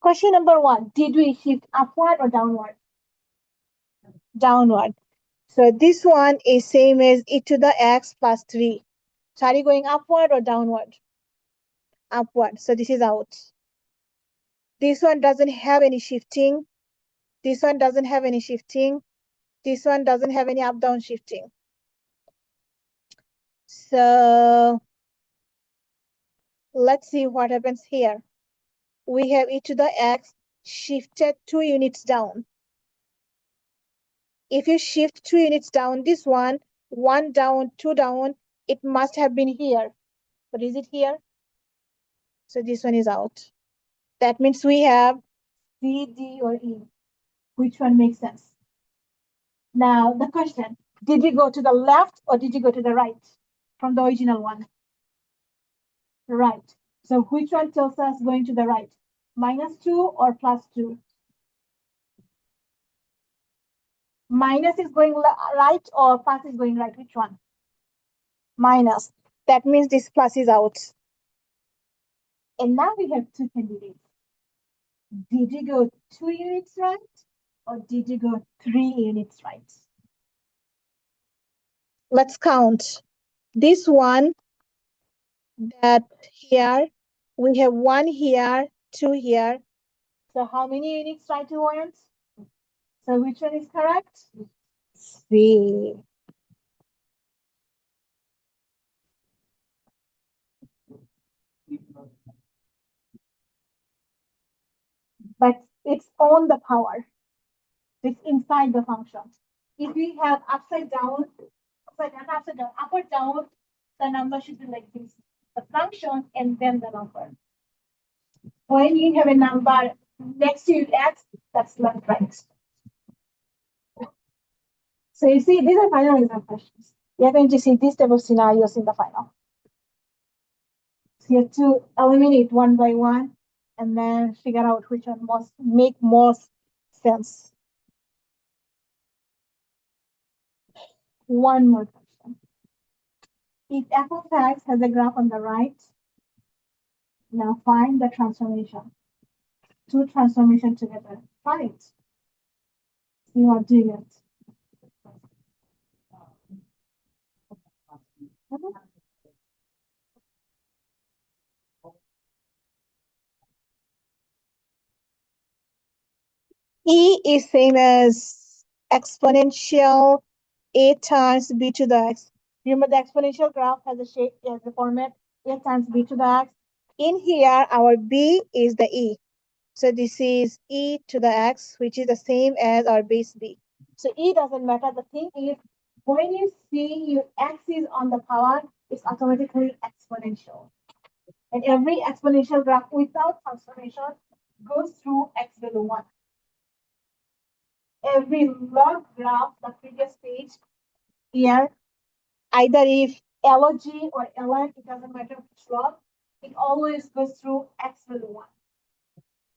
Question number 1, did we shift upward or downward? Downward. So this one is same as e to the x plus 3. So are you going upward or downward? Upward. So this is out. This one doesn't have any shifting. This one doesn't have any shifting. This one doesn't have any up-down shifting. So let's see what happens here. We have e to the x shifted 2 units down. If you shift 2 units down, this one down, 2 down, it must have been here. But is it here? So this one is out. That means we have C, D, or E. Which one makes sense? Now the question, did we go to the left or did you go to the right from the original one? Right. So which one tells us going to the right? -2 or +2? Minus is going right or plus is going right? Which one? Minus. That means this plus is out. And now we have two candidates. Did you go 2 units right or did you go 3 units right? Let's count. This one, that here, we have 1 here, 2 here. So how many units right you went? So which one is correct? C. But it's on the power. It's inside the function. If we have upside down, up or down, the number should be like this. The function and then the number. When you have a number next to x, that's left, right. So you see, these are final exam questions. You're going to see these type of scenarios in the final. So you have to eliminate one by one and then figure out which one must make most sense. One more question. If f of x has a graph on the right, now find the transformation. Two transformation together. Find it. You are doing it. E is same as exponential a times b to the x. Remember the exponential graph has a shape, has the format a times b to the x. In here, our b is the e. So this is e to the x, which is the same as our base b. So e doesn't matter. The thing is, when you see your x is on the power, is automatically exponential. And every exponential graph without transformation goes through x value 1. Every log graph, the previous page, here, either if log or ln, it doesn't matter which log, it always goes through x value 1.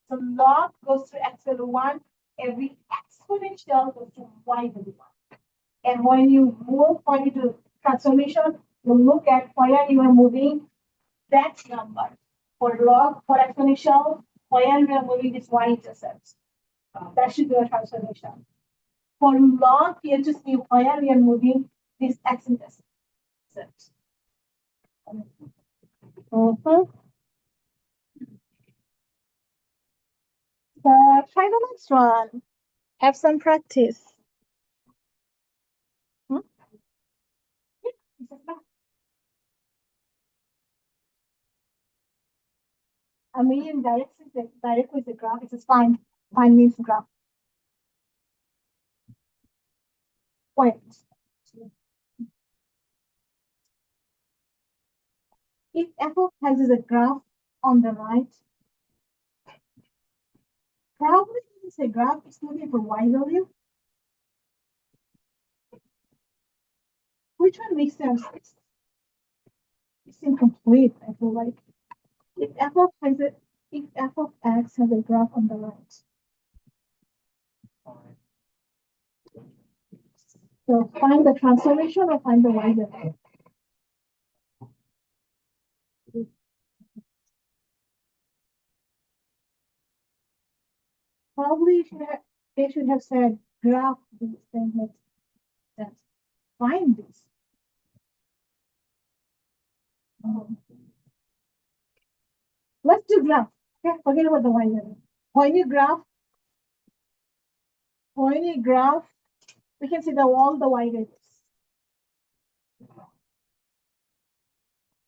So log goes through x value 1, every exponential goes to y value 1. And when you move point into transformation, you look at where you are moving that number. For log, for exponential, where you are moving this y-intercept. That should be a transformation. For log, you have to see where we are moving this x-intercept. Try the next one. Have some practice. A median direct with the graph. It is fine. Fine means graph. Wait. If f of x is a graph on the right, probably it's a graph. It's looking for y value. Which one makes sense? It's incomplete. I feel like if f of x has a graph on the right. So find the transformation or find the y value. Probably they should have said graph this, then makes sense. Find this. Let's do graph. Okay, forget about the y value. When you graph, we can see all the y values.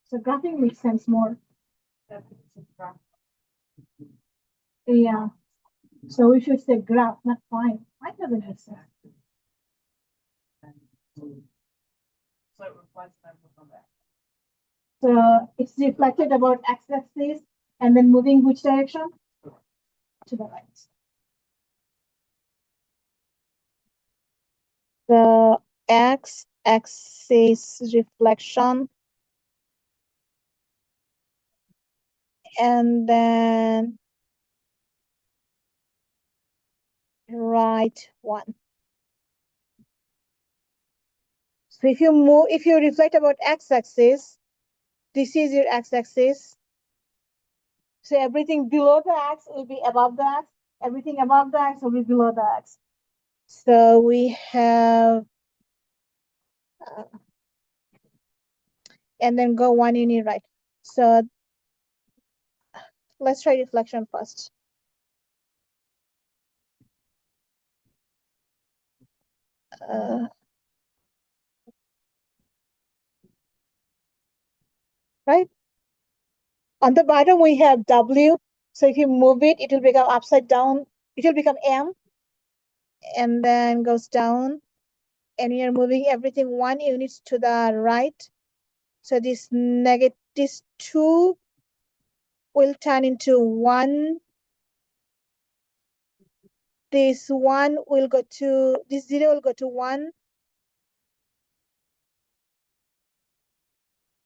So graphing makes sense more. Yeah. So we should say graph, not find. Why doesn't make sense? So it's reflected about x-axis and then moving which direction? To the right. The x-axis reflection and then right one. So if you reflect about x-axis, this is your x-axis. So everything below the x will be above the x. Everything above the x will be below the x. So we have, and then go one unit right. So let's try reflection first. Right? On the bottom, we have W. So if you move it, it will become upside down. It will become M and then goes down. And we are moving everything 1 unit to the right. So this 2 will turn into 1. This 1 will go to, this 0 will go to 1.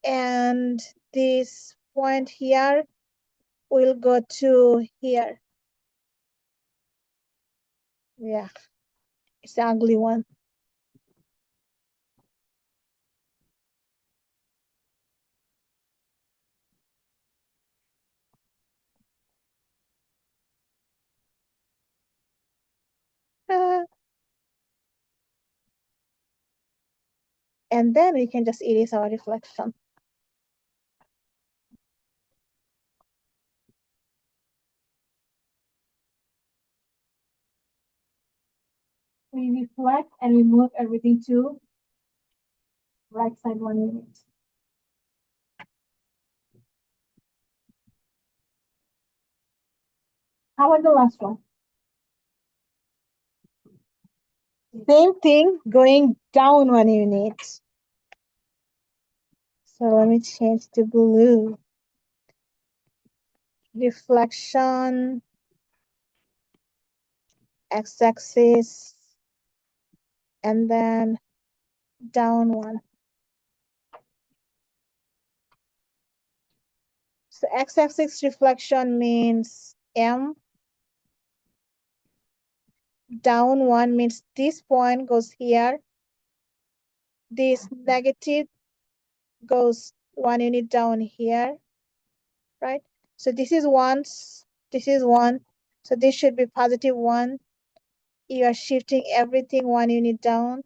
And this point here will go to here. Yeah, it's the ugly one. And then we can just erase our reflection. We reflect and we move everything to right side 1 unit. How about the last one? Same thing, going down 1 unit. So let me change to blue. Reflection, x-axis, and then down one. So x-axis reflection means M. Down one means this point goes here. This negative goes 1 unit down here, right? So this is one, this is one. So this should be +1. You are shifting everything 1 unit down.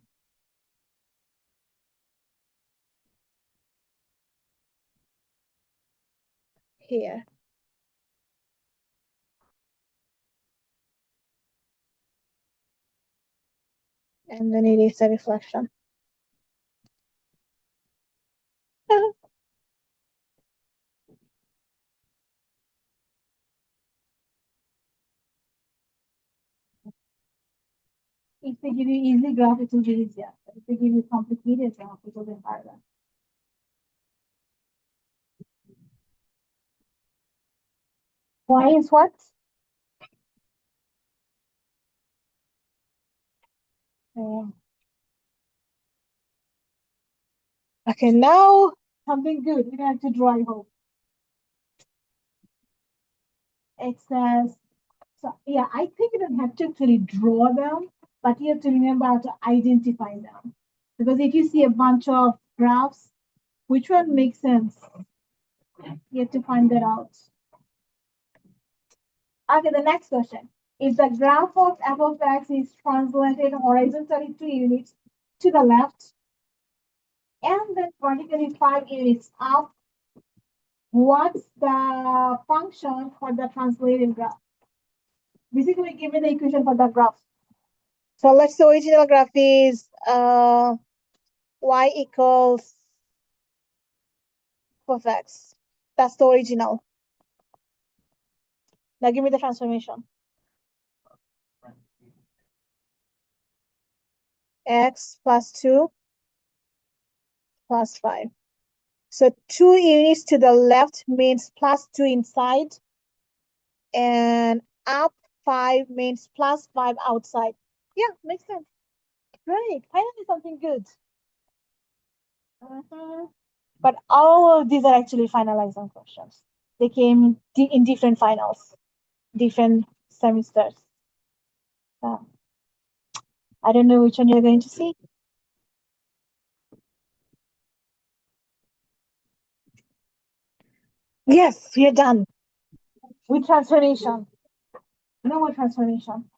Here. And then it is a reflection. If they give you easy graph, it will be easier. But if they give you complicated graph, it will be harder. Why is what? Okay, now something good. We have to draw, I hope. It says, so yeah, I think you don't have to actually draw them, but you have to remember how to identify them. Because if you see a bunch of graphs, which one makes sense? You have to find that out. Okay, the next question. If the graph of f of x is translated horizontally 2 units to the left and then vertically 5 units up, what's the function for the translated graph? Basically, give me the equation for the graph. So let's the original graph is y equals f of x. That's the original. Now give me the transformation. X plus 2 plus 5. So 2 units to the left means +2 inside, and up 5 means +5 outside. Yeah, makes sense. Great. Finally, something good. But all of these are actually finalizing questions. They came in different finals, different semesters. I don't know which one you're going to see. Yes, we are done with transformation. No more transformation.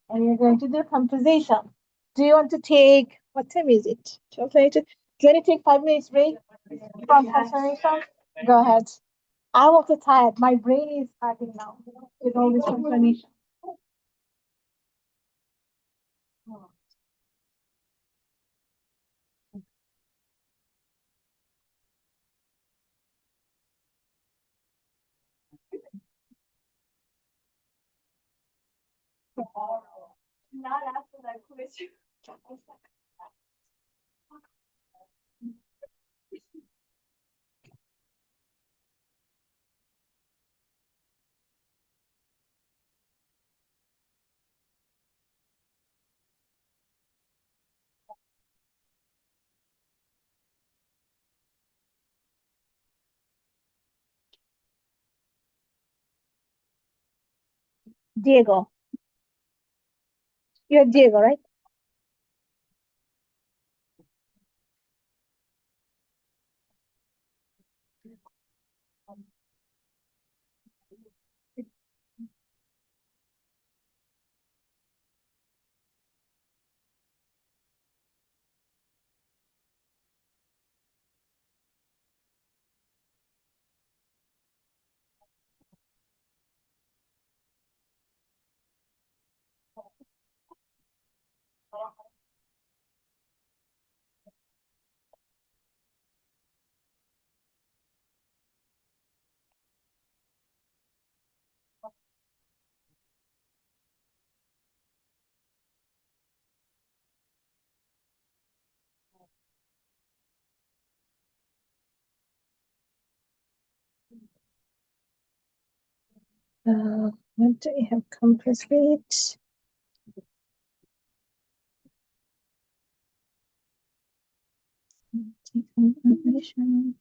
And we're going to do composition. Do you want to take, what time is it? 12:22. Do you want to take 5 minutes break from transformation? Go ahead. I'm also tired. My brain is hurting now with all this transformation. Not after that question. Diego. You're Diego, right? What do we have? Composite. Information.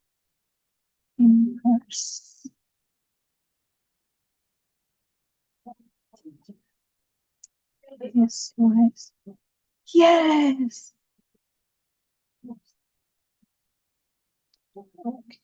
Inverse. Yes, yes. Yes. Okay.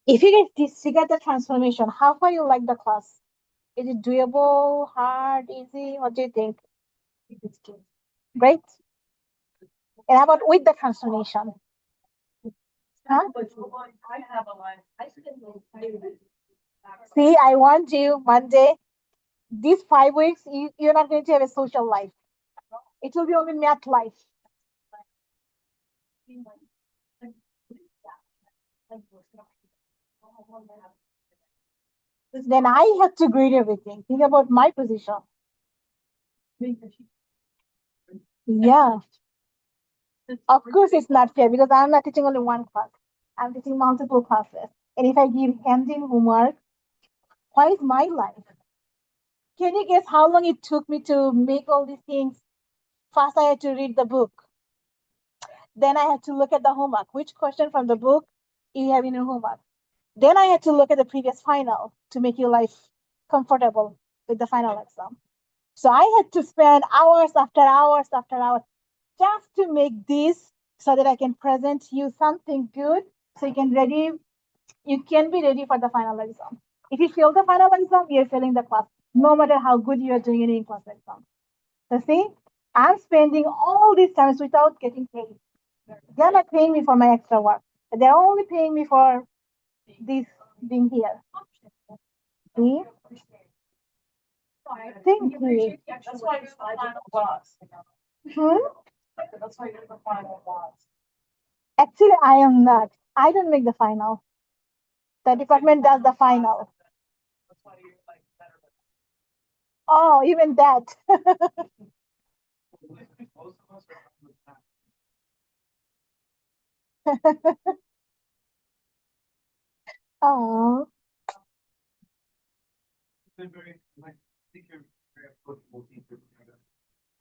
If you get the transformation, how far you like the class? Is it doable, hard, easy? What do you think? Great. And how about with the transformation? Huh? See, I want you Monday. These 5 weeks, you're not going to have a social life. It will be only math life. Then I have to grade everything. Think about my position. Yeah. Of course, it's not fair because I'm not teaching only one class. I'm teaching multiple classes. And if I give hands-in homework, what is my life? Can you guess how long it took me to make all these things? First, I had to read the book. Then I had to look at the homework. Which question from the book you have in your homework? Then I had to look at the previous final to make your life comfortable with the final exam. So I had to spend hours after hours after hours just to make this so that I can present you something good so you can be ready for the final exam. If you fail the final exam, you're failing the class, no matter how good you are doing in class exam. So see, I'm spending all these times without getting paid. They're not paying me for my extra work. They're only paying me for this being here. See? Thank you. Hmm? Actually, I am not. I don't make the final. The department does the final. Oh, even that. Oh,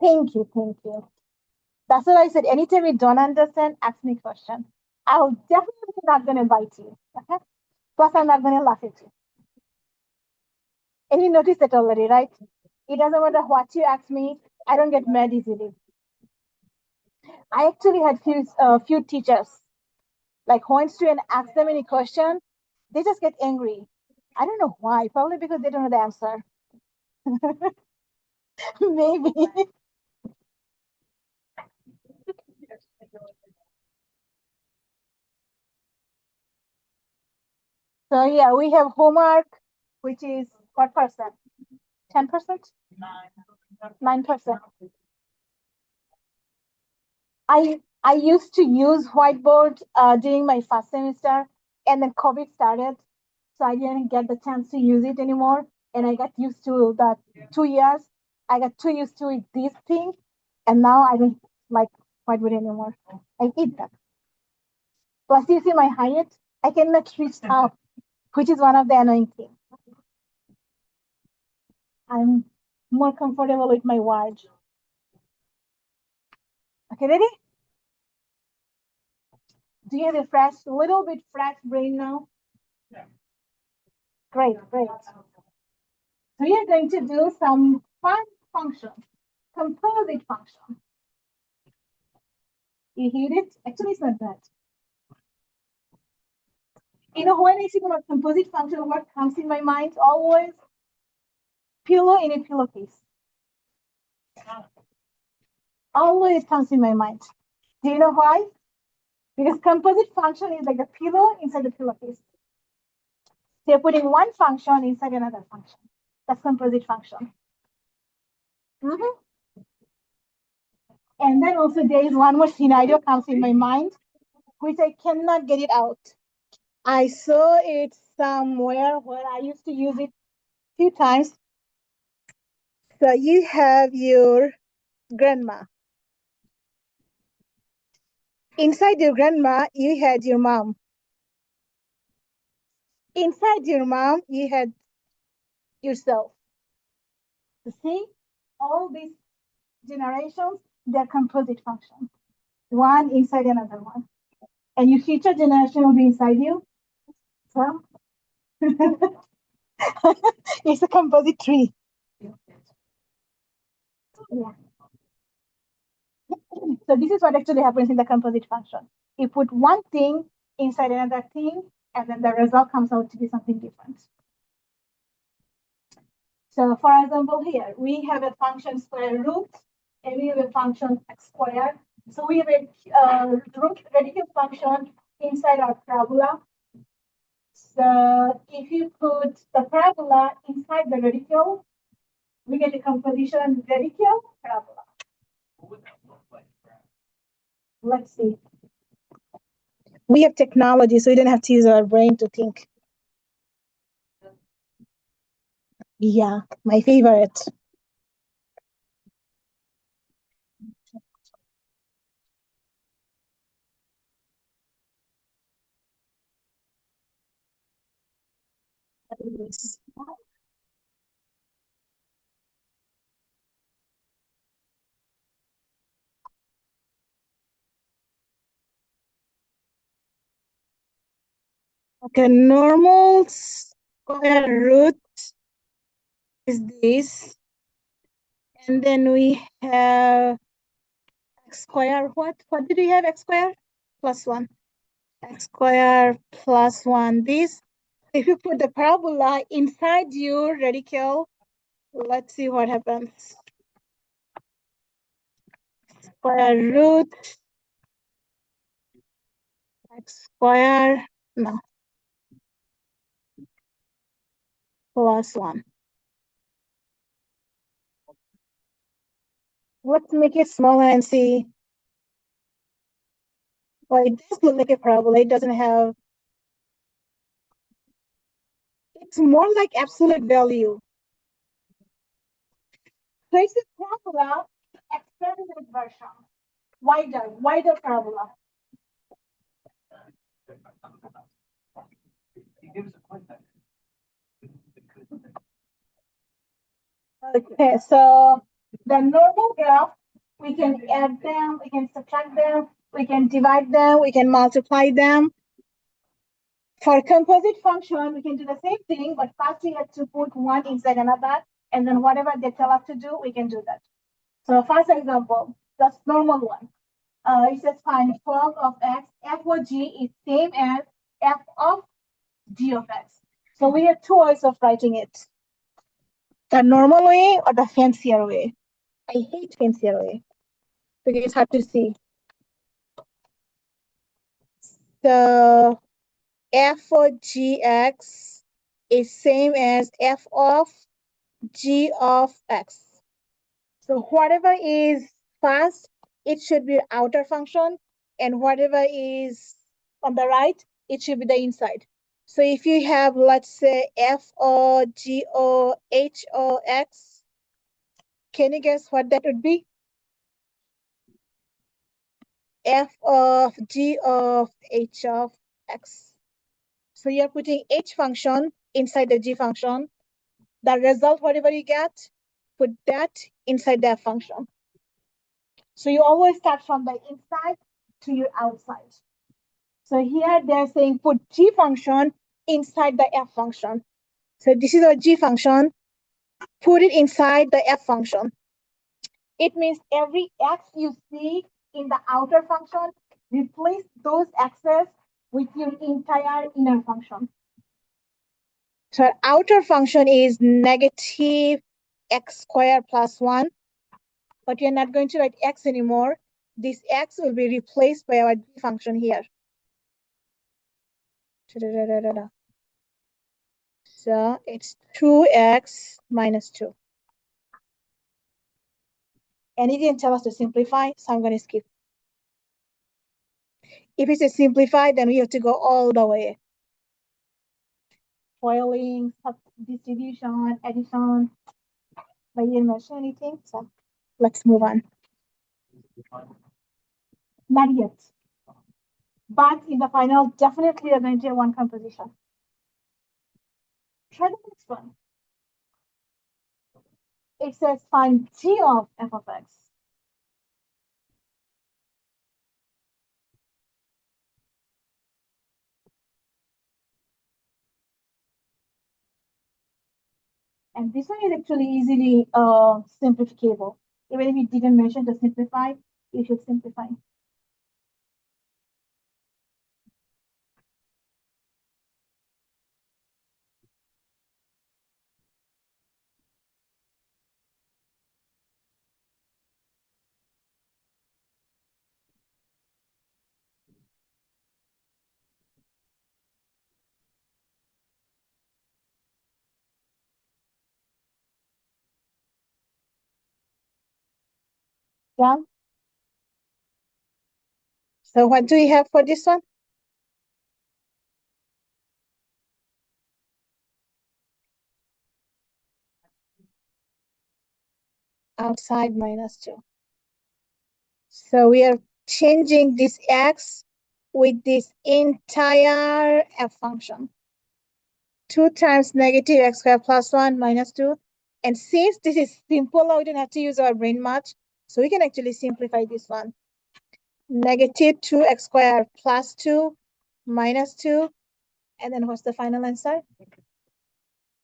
thank you, thank you. That's what I said. Anytime you don't understand, ask me a question. I'll definitely not gonna bite you. Okay? Plus, I'm not gonna laugh at you. And you noticed that already, right? It doesn't matter what you ask me. I don't get mad easily. I actually had few teachers like once to and ask them any question, they just get angry. I don't know why. Probably because they don't know the answer. Maybe. So yeah, we have homework, which is what percent? 10%? 9%. I used to use whiteboard during my first semester, and then COVID started, so I didn't get the chance to use it anymore. and I got used to that 2 years. I got too used to this thing, and now I don't like whitewood anymore. I hate that. Plus, you see my height, I cannot reach up, which is one of the annoying things. I'm more comfortable with my watch. Okay, ready? Do you have a little bit fresh brain now? Yeah. Great, great. So we are going to do some fun functions, composite function. You hear it? Actually, it's not that. You know, when I think about composite function, what comes in my mind always? Pillow in a pillowcase. Always comes in my mind. Do you know why? Because composite function is like a pillow inside the pillowcase. So you're putting one function inside another function. That's composite function. Mm-hmm. And then also there is one more scenario comes in my mind, which I cannot get it out. I saw it somewhere where I used to use it a few times. So you have your grandma. Inside your grandma, you had your mom. Inside your mom, you had yourself. You see, all these generations, they're composite functions. One inside another one. And your future generation will be inside you. So it's a composite tree. Yeah. So this is what actually happens in the composite function. You put one thing inside another thing, and then the result comes out to be something different. So for example, here, we have a function square root, and we have a function x squared. So we have a root radical function inside our parabola. So if you put the parabola inside the radical, we get a composition radical parabola. Let's see. We have technology, so we don't have to use our brain to think. Yeah, my favorite. Okay, normal square root is this. And then we have x square. What did we have? X square plus 1. X square plus 1. This. If you put the parabola inside your radical, let's see what happens. Square root x square, no, plus 1. Let's make it smaller and see. Well, it does look like a parabola. It doesn't have, it's more like absolute value. So it's a parabola expanded version, wider parabola. Okay, so the normal graph, we can add them, we can subtract them, we can divide them, we can multiply them. For composite function, we can do the same thing, but first we have to put one inside another, and then whatever they tell us to do, we can do that. So first example, that's normal one. It says find f of x, f of g is same as f of g of x. So we have two ways of writing it. The normal way or the fancier way. I hate fancier way because it's hard to see. The f of gx is same as f of g of x. So whatever is first, it should be outer function, and whatever is on the right, it should be the inside. So if you have, let's say, F O G O H O X, can you guess what that would be? F of G of H of X. So you're putting H function inside the G function. The result, whatever you get, put that inside the F function. So you always start from the inside to your outside. So here they're saying put G function inside the F function. So this is our G function. Put it inside the F function. It means every X you see in the outer function, replace those X's with your entire inner function. So our outer function is negative X squared plus 1, but you're not going to write X anymore. This X will be replaced by our G function here. So it's 2x minus 2. And it didn't tell us to simplify, so I'm going to skip. If it's a simplify, then we have to go all the way. Foiling, distribution, addition. But you didn't mention anything, so let's move on. Not yet. But in the final, definitely you're going to have one composition. Try the next one. It says find g of f of x. And this one is actually easily simplificable. Even if you didn't mention to simplify, you should simplify. Done? So what do we have for this one? Outside minus 2. So we are changing this x with this entire f function. 2 times negative x squared plus 1 minus 2. And since this is simple, we don't have to use our brain much. So we can actually simplify this one. Negative 2x squared plus 2 minus 2. And then what's the final answer?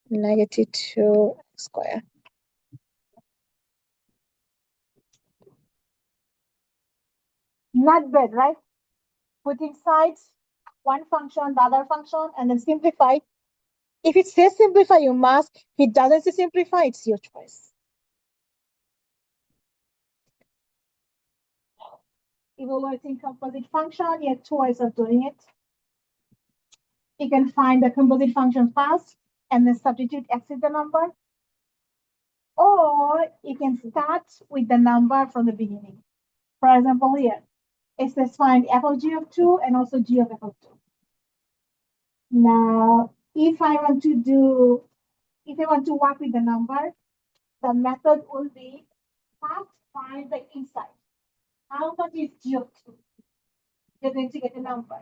Negative 2x squared. Not bad, right? Putting sides, one function, the other function, and then simplify. If it says simplify, you must. If it doesn't say simplify, it's your choice. Evaluating composite function, you have 2 ways of doing it. You can find the composite function first and then substitute x with the number. Or you can start with the number from the beginning. For example, here, it says find f of g of 2 and also g of f of 2. Now, if I want to work with the number, the method will be first find the inside. How much is g of 2? You're going to get a number.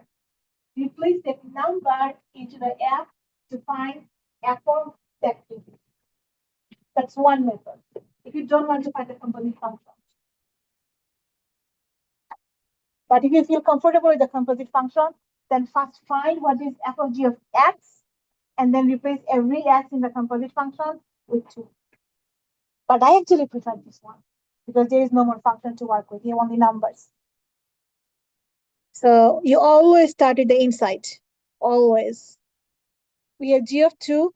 Replace that number into the f to find f of that thing. That's one method. If you don't want to find the composite function. But if you feel comfortable with the composite function, then first find what is f of g of x, and then replace every x in the composite function with 2. But I actually prefer this one because there is no more function to work with. You have only numbers. So you always start with the inside. Always. We have g of 2.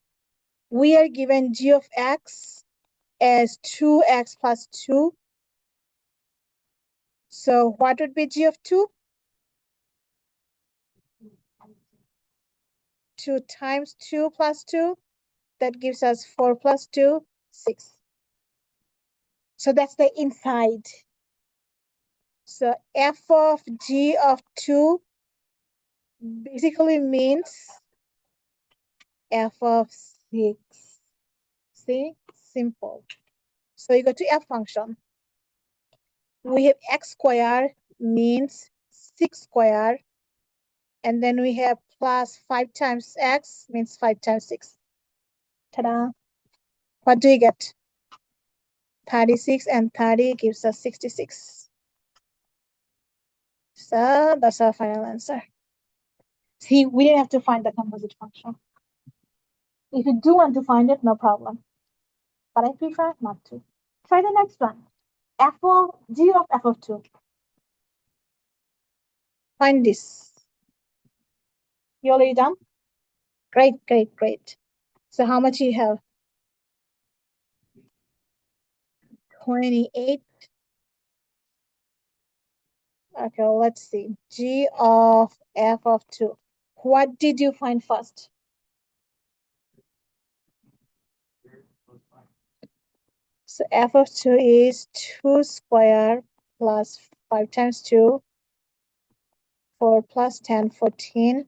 We are given g of x as 2x plus 2. So what would be g of 2? 2 times 2 plus 2. That gives us 4 plus 2, 6. So that's the inside. So f of g of 2 basically means f of 6. See, simple. So you go to f function. We have x squared means 6 squared. And then we have plus 5 times x means 5 times 6. Ta-da. What do you get? 36 and 30 gives us 66. So that's our final answer. See, we didn't have to find the composite function. If you do want to find it, no problem. But I prefer not to. Try the next one. G of f of 2. Find this. You already done? Great, great, great. So how much you have? 28. Okay, let's see. G of f of 2. What did you find first? So f of 2 is 2 squared plus 5 times 2, 4 plus 10, 14.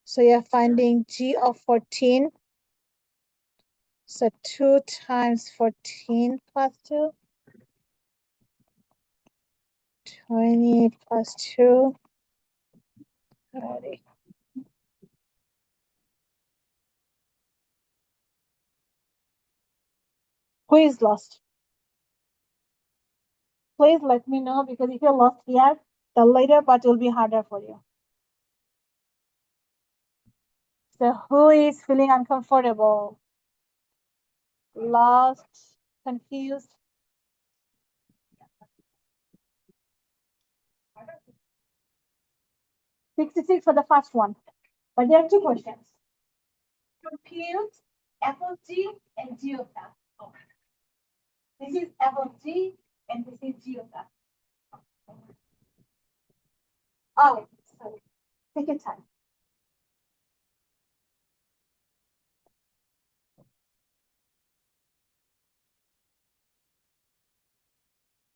So you're finding g of 14. So 2 times 14 plus 2. 20 plus 2. 30. Who is lost? Please let me know, because if you're lost here, the later part will be harder for you. So who is feeling uncomfortable? Lost? Confused? 66 for the first one. But there are two questions. Compute f of g and g of f. This is f of g and this is g of f. Oh, sorry. Take your time.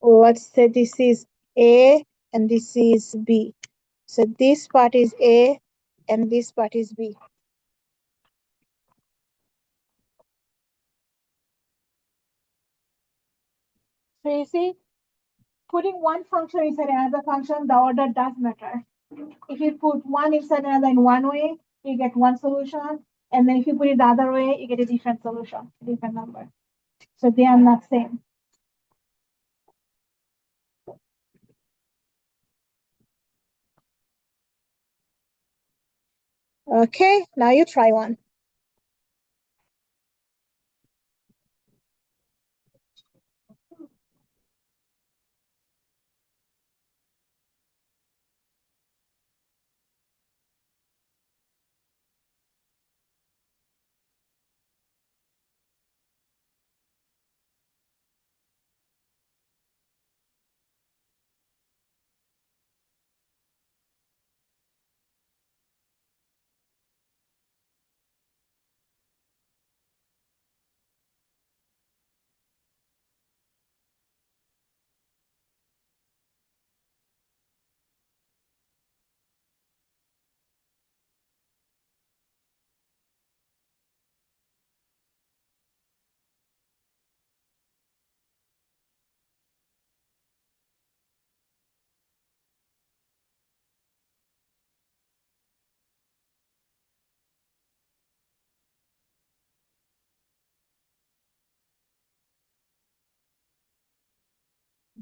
Let's say this is A and this is B. So this part is A and this part is B. So you see, putting one function inside another function, the order does matter. If you put one inside another in one way, you get one solution. And then if you put it the other way, you get a different solution, different number. So they are not same. Okay, now you try one.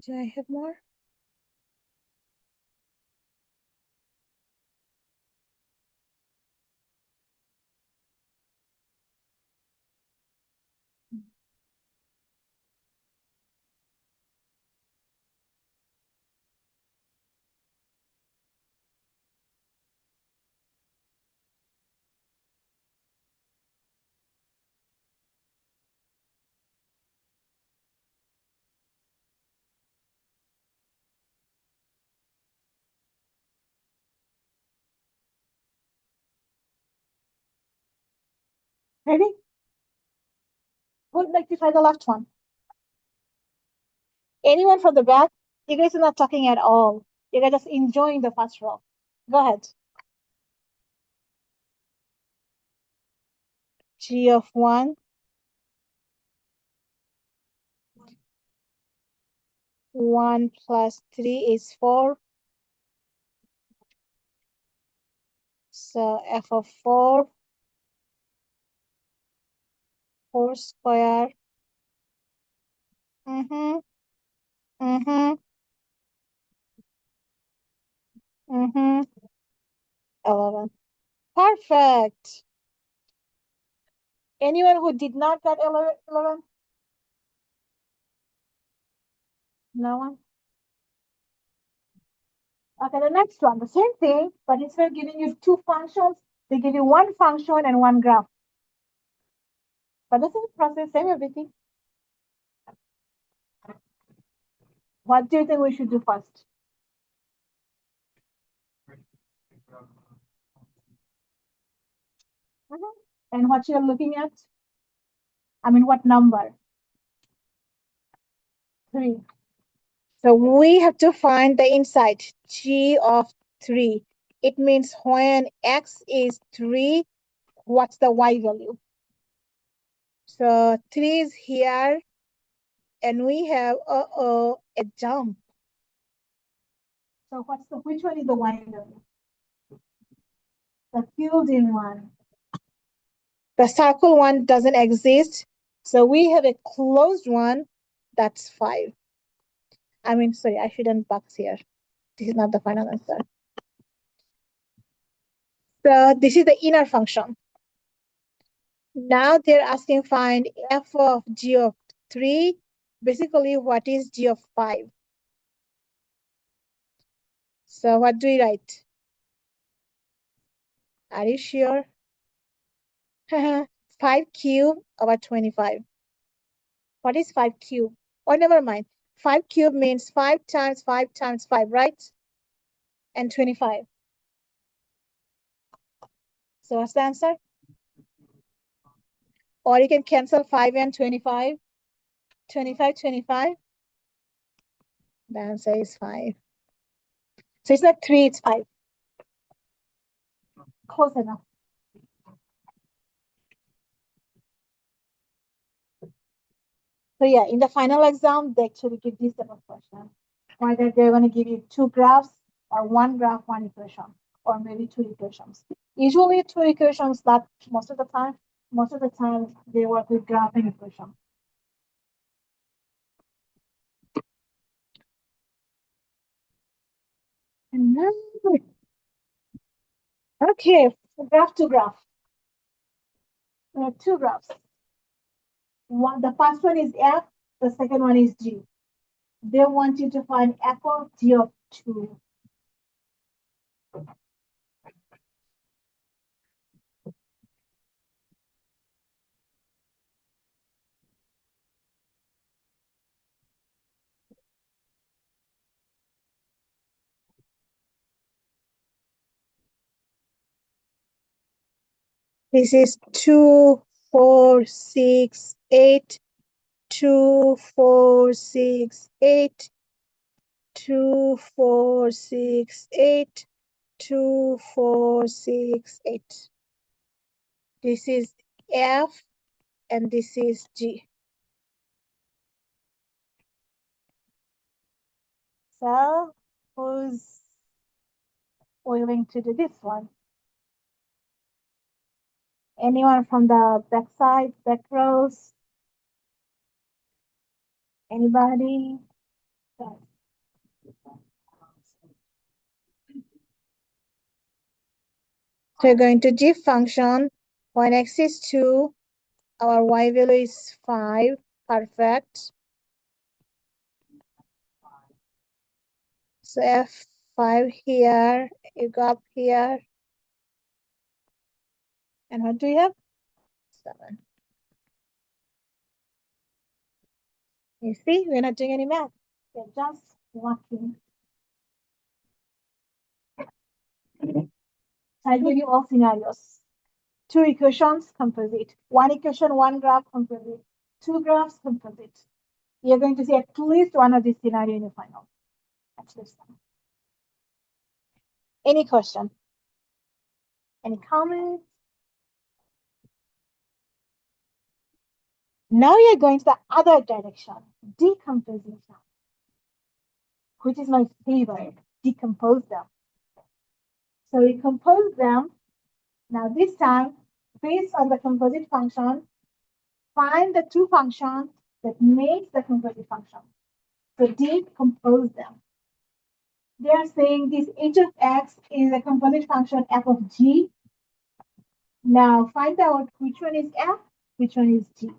Do I have more? Ready? Who would like to try the last one? Anyone from the back? You guys are not talking at all. You guys are just enjoying the first row. Go ahead. G of 1. 1 plus 3 is 4. So f of 4. 4 square. Mm-hmm. Mm-hmm. Mm-hmm. 11. Perfect. Anyone who did not get 11? No one? Okay, the next one, the same thing, but instead of giving you two functions, they give you one function and one graph. But the same process, same everything. What do you think we should do first? And what you're looking at? I mean, what number? 3. So we have to find the inside, G of 3. It means when X is 3, what's the Y value? So 3 is here, and we have a jump. So which one is the Y value? The filled in one. The circle one doesn't exist. So we have a closed one, that's 5. I mean, sorry, I shouldn't box here. This is not the final answer. So this is the inner function. Now they're asking find f of g of 3. Basically, what is g of 5? So what do we write? Are you sure? 5 cube over 25. What is 5 cube? Oh, never mind. 5 cube means 5 times 5 times 5, right? And 25. So what's the answer? Or you can cancel 5 and 25. 25, 25. The answer is 5. So it's not 3, it's 5. Close enough. So yeah, in the final exam, they actually give this type of question. Whether they're going to give you 2 graphs or 1 graph, 1 equation, or maybe 2 equations. Usually 2 equations, not most of the time. Most of the time, they work with graph and equation. Okay, graph to graph. We have 2 graphs. The first one is f, the second one is g. They want you to find f of g of 2. This is 2, 4, 6, 8, 2, 4, 6, 8, 2, 4, 6, 8, 2, 4, 6, 8. This is F and this is G. So who's willing to do this one? Anyone from the back side, back rows? Anybody? So we're going to G function. When x is 2, our y value is 5. Perfect. So F5 here, you go up here. And what do we have? 7. You see, we're not doing any math. We're just walking. I give you all scenarios. 2 equations, composite. 1 equation, 1 graph, composite. 2 graphs, composite. You're going to see at least one of these scenarios in your final. At least one. Any question? Any comments? Now we are going to the other direction, decomposition, which is my favorite, decompose them. So we compose them. Now this time, based on the composite function, find the two functions that makes the composite function. So decompose them. They are saying this h of x is a composite function f of g. Now find out which one is f, which one is g.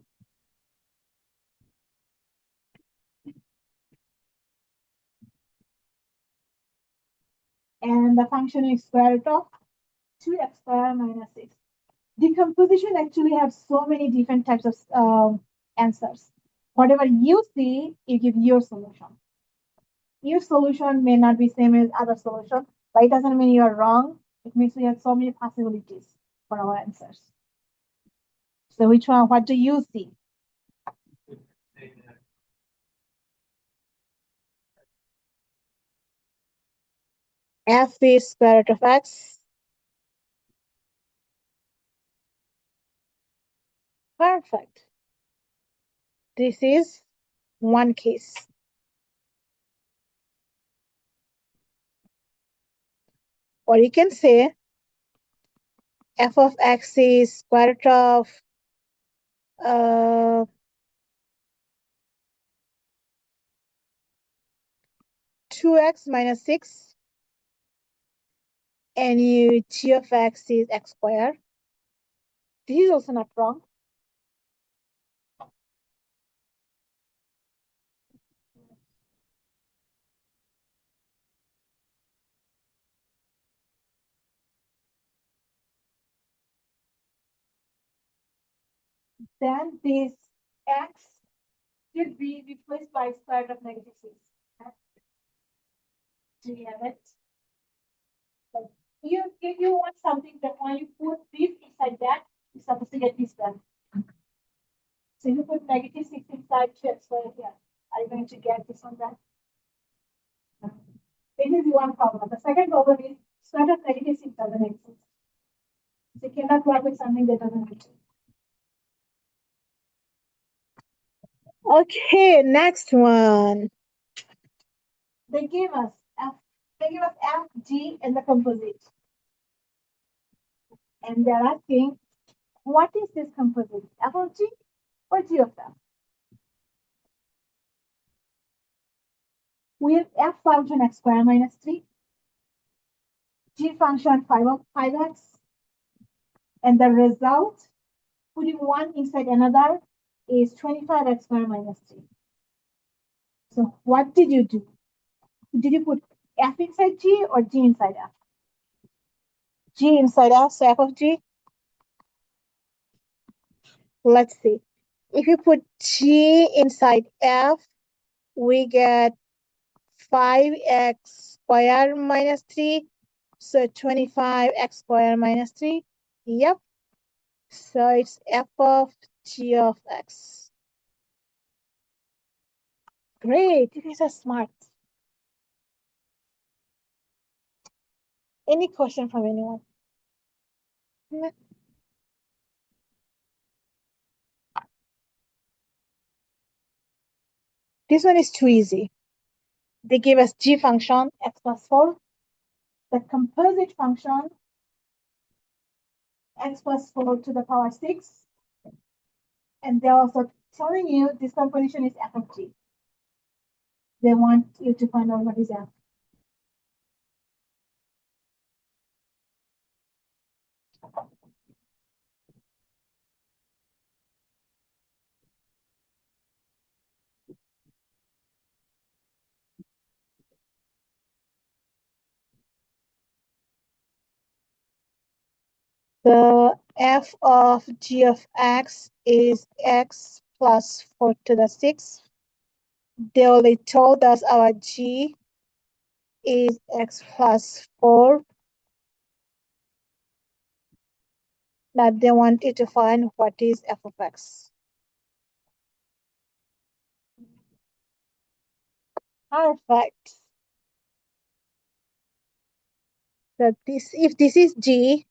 And the function is square root of 2x squared minus 6. Decomposition actually has so many different types of answers. Whatever you see, you give your solution. Your solution may not be same as other solution, but it doesn't mean you are wrong. It means we have so many possibilities for our answers. So which one, what do you see? F is square root of x. Perfect. This is one case. Or you can say f of x is square root of 2x minus 6, and g of x is x squared. This is also not wrong. Then this x should be replaced by square root of negative 6. Do you have it? Like if you want something that when you put this inside that, you're supposed to get this done. So if you put negative 6 inside 2x squared here, are you going to get this one done? This is one problem. The second problem is square root of negative 6 doesn't exist. So you cannot work with something that doesn't exist. Okay, next one. They give us F, G, and the composite. And they're asking, what is this composite? F of G or G of F? We have F function x squared minus 3, G function 5 of 5x, and the result, putting one inside another, is 25x squared minus 3. So what did you do? Did you put F inside G or G inside F? G inside F, so F of G. Let's see. If you put G inside F, we get 5x squared minus 3. So 25x squared minus 3. Yep. So it's f of g of x. Great. You guys are smart. Any question from anyone? This one is too easy. They give us g function, x plus 4. The composite function, x plus 4 to the power 6. And they're also telling you this composition is f of g. They want you to find out what is f. The f of g of x is x plus 4 to the 6. They only told us our g is x plus 4. Now they want you to find what is f of x. Perfect. So if this is g,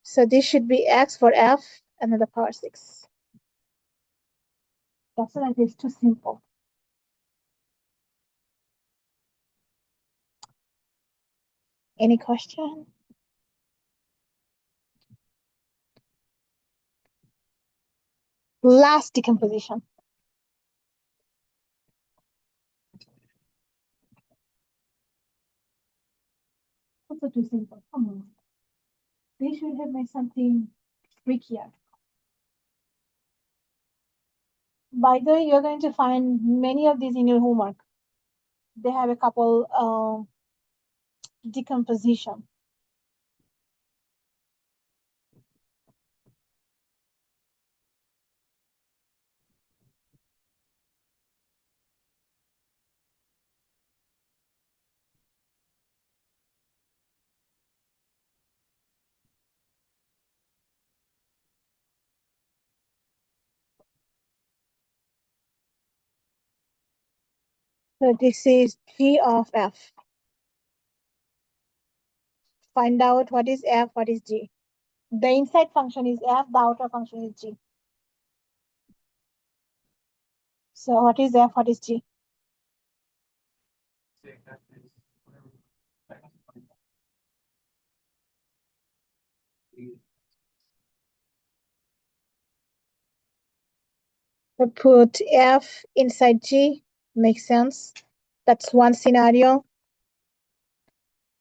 so this should be x for f and then the power 6. Definitely, it's too simple. Any question? Last decomposition. Also too simple. Come on. They should have made something trickier. By the way, you're going to find many of these in your homework. They have a couple decomposition. So this is G of F. Find out what is F, what is G. The inside function is F, the outer function is G. So what is F, what is G? So put F inside G, makes sense. That's one scenario.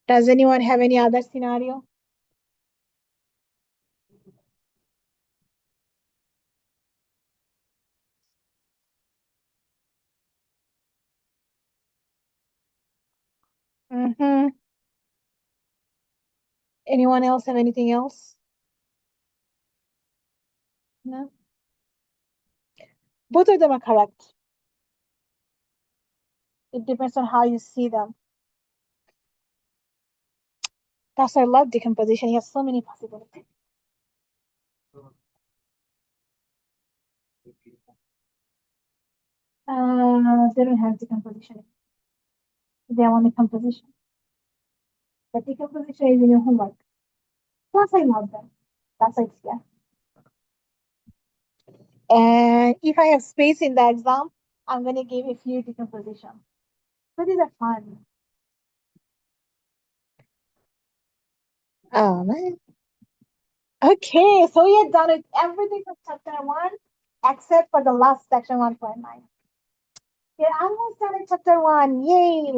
Does anyone have any other scenario? Mm-hmm. Anyone else have anything else? No? Both of them are correct. It depends on how you see them. That's why I love decomposition. You have so many possibilities. They don't have decomposition. They have only composition. The decomposition is in your homework. Plus, I love them. That's why it's here. And if I have space in the exam, I'm going to give a few decomposition. So these are fun. Oh, man. Okay, so we are done with everything from chapter 1 except for the last section 1.9. We're almost done with chapter 1. Yay!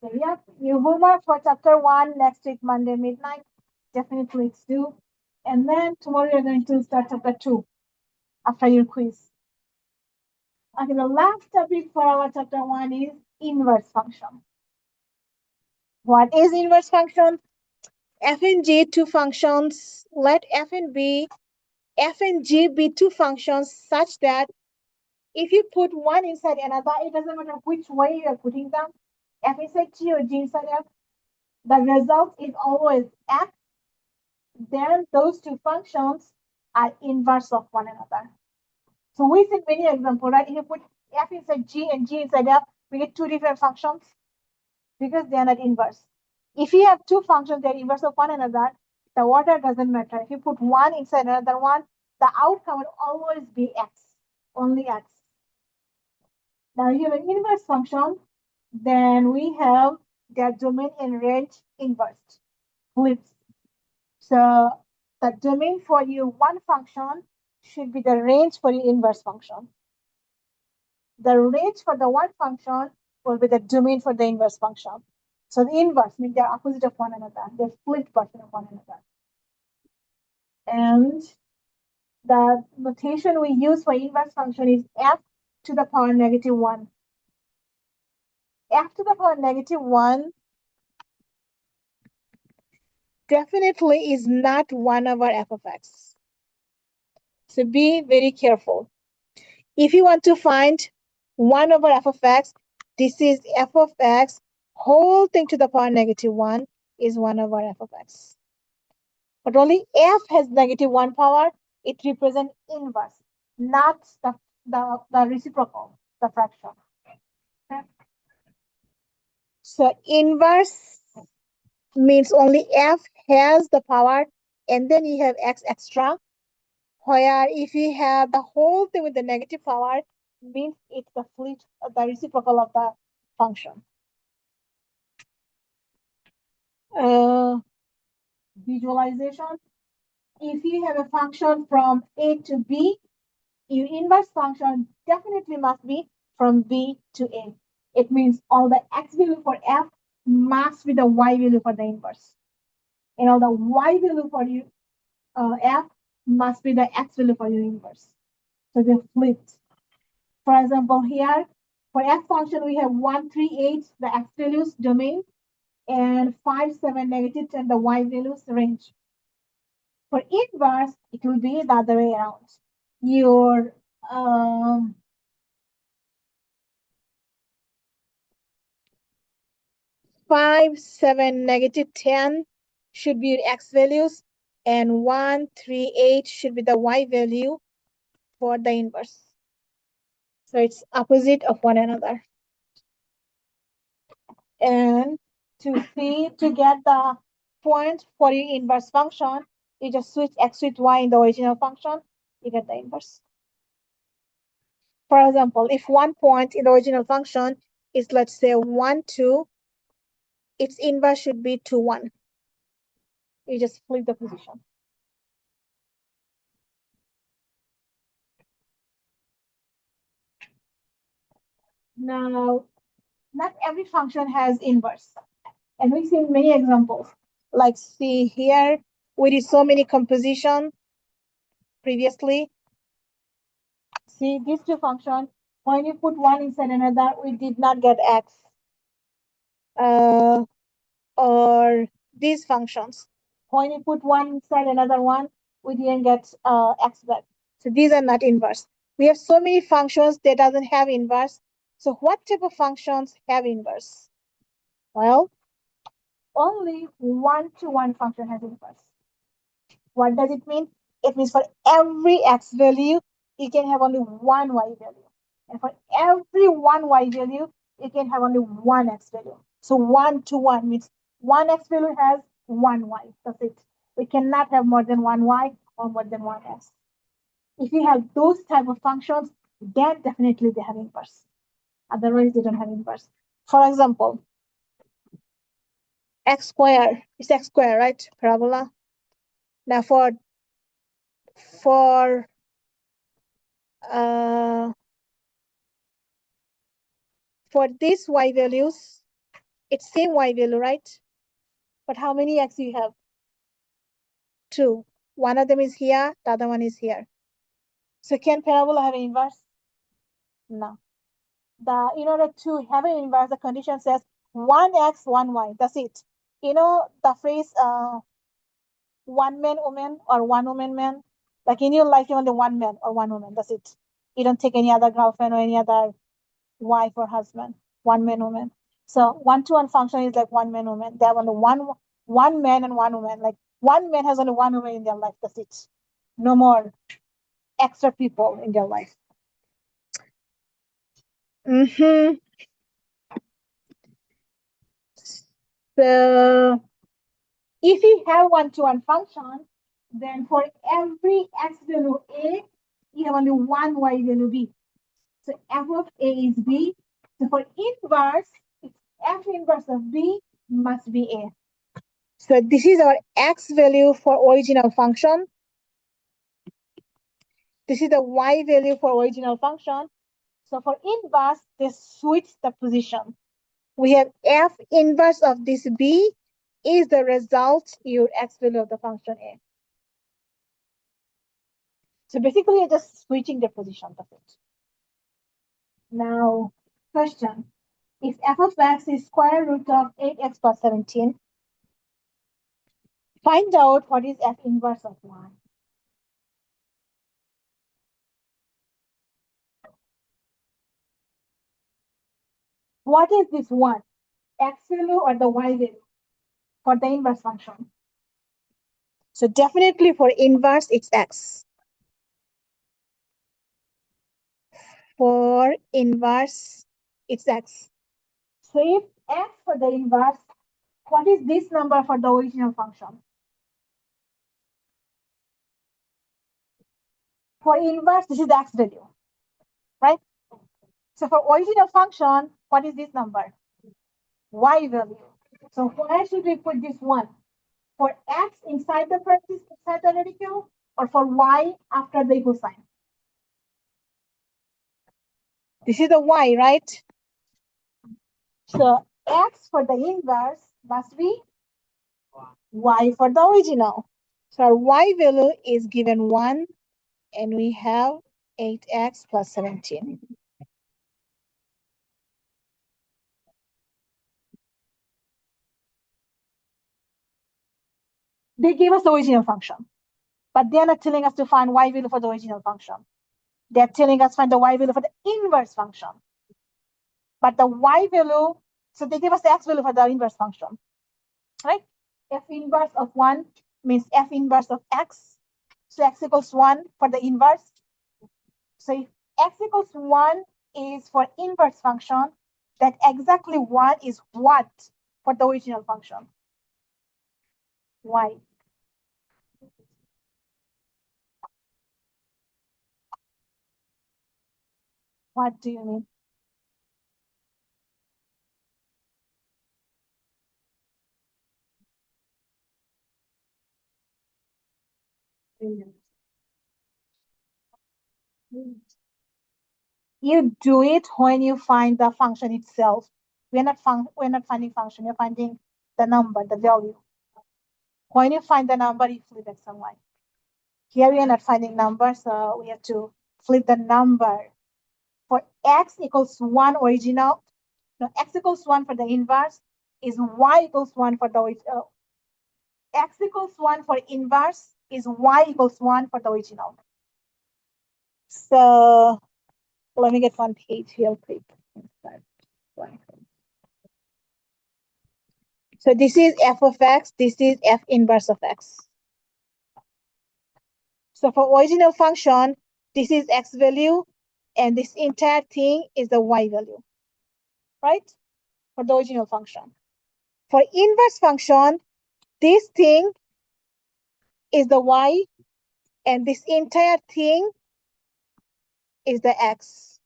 So, yeah, your homework for chapter 1 next week, Monday midnight. Definitely it's due. And then tomorrow you're going to start chapter 2 after your quiz. Okay, the last topic for our chapter 1 is inverse function. What is inverse function? F and G, two functions. Let F and G be two functions such that if you put one inside another, it doesn't matter which way you are putting them, F inside G or G inside F, the result is always F. Then those two functions are inverse of one another. So we see many examples, right? If you put F inside G and G inside F, we get two different functions because they are not inverse. If you have two functions that are inverse of one another, the order doesn't matter. If you put one inside another one, the outcome will always be X, only X. Now you have an inverse function, then we have their domain and range inversed, flipped. So the domain for your one function should be the range for your inverse function. The range for the one function will be the domain for the inverse function. So the inverse means they're opposite of one another. They're split version of one another. And the notation we use for inverse function is f to the power negative 1. F to the power negative 1 definitely is not 1 over f of x. So be very careful. If you want to find 1 over f of x, this is f of x, whole thing to the power negative 1 is 1 over f of x. But only f has negative 1 power, it represents inverse, not the reciprocal, the fraction. Okay? So inverse means only f has the power, and then you have x extra. where if you have the whole thing with the negative power, means it's the reciprocal of the function. Visualization. If you have a function from A to B, your inverse function definitely must be from B to A. It means all the x value for f must be the y value for the inverse. And all the y value for you f must be the x value for your inverse. So they're flipped. For example, here for f function we have 1, 3, 8, the x values domain, and 5, 7, negative 10, the y values range. For inverse, it will be the other way around. Your 5, 7, negative 10 should be your x values, and 1, 3, 8 should be the y value for the inverse. So it's opposite of one another. And to get the point for your inverse function, you just switch x with y in the original function, you get the inverse. For example, if one point in the original function is, let's say, 1, 2, its inverse should be 2, 1. You just flip the position. Now, not every function has inverse. And we've seen many examples. Like, see here, we did so many composition previously. See, these two functions, when you put one inside another, we did not get x. Or these functions, when you put one inside another one, we didn't get x back. So these are not inverse. We have so many functions that doesn't have inverse. So what type of functions have inverse? Well, only one-to-one function has inverse. What does it mean? It means for every x value, you can have only one y value. And for every one y value, you can have only one x value. So 1-to-1 means one x value has one y. That's it. We cannot have more than one y or more than one x. If you have those type of functions, then definitely they have inverse. Otherwise, they don't have inverse. For example, x squared is x squared, right? Parabola. Now for uh, these y values, it's same y value, right? But how many x you have? 2. One of them is here, the other one is here. So can parabola have an inverse? No. In order to have an inverse, the condition says 1x, 1y. That's it. You know the phrase one man woman or one woman man? Like in your life, you only one man or one woman. That's it. You don't take any other girlfriend or any other wife or husband. One man, woman. So 1-to-1 function is like one man, woman. They have only one man and one woman. Like one man has only one woman in their life. That's it. No more extra people in their life. Mm-hmm. So if you have 1-to-1 function, then for every x value a, you have only one y value b. So f of a is b. So for inverse, it's f inverse of b must be a. So this is our x value for original function. This is the y value for original function. So for inverse, they switch the position. We have f inverse of this b is the result, your x value of the function a. So basically, you're just switching the position of it. Now, question. If f of x is square root of 8x plus 17, find out what is f inverse of y. What is this one? X value or the y value for the inverse function? So definitely for inverse, it's x. For inverse, it's x. So if x for the inverse, what is this number for the original function? For inverse, this is the x value, right? So for original function, what is this number? Y value. So where should we put this one? For x inside the parentheses, inside the radical, or for y after the equal sign? This is the y, right? So x for the inverse must be y for the original. So our y value is given 1, and we have 8x plus 17. They gave us the original function, but they're not telling us to find y value for the original function. They're telling us find the y value for the inverse function. But the y value, so they give us the x value for the inverse function, right? F inverse of 1 means f inverse of x. So x equals 1 for the inverse. So if x equals 1 is for inverse function, then exactly 1 is what for the original function? Y. What do you mean? You do it when you find the function itself. We're not finding function, you're finding the number, the value. When you find the number, you flip x and y. Here we are not finding number, so we have to flip the number. For x equals 1 original, no, x equals 1 for the inverse is y equals 1 for the x equals 1 for inverse is y equals 1 for the original. So let me get one page real quick. So this is f of x, this is f inverse of x. So for original function, this is x value, and this entire thing is the y value, right? For the original function. For inverse function, this thing is the y, and this entire thing is the x.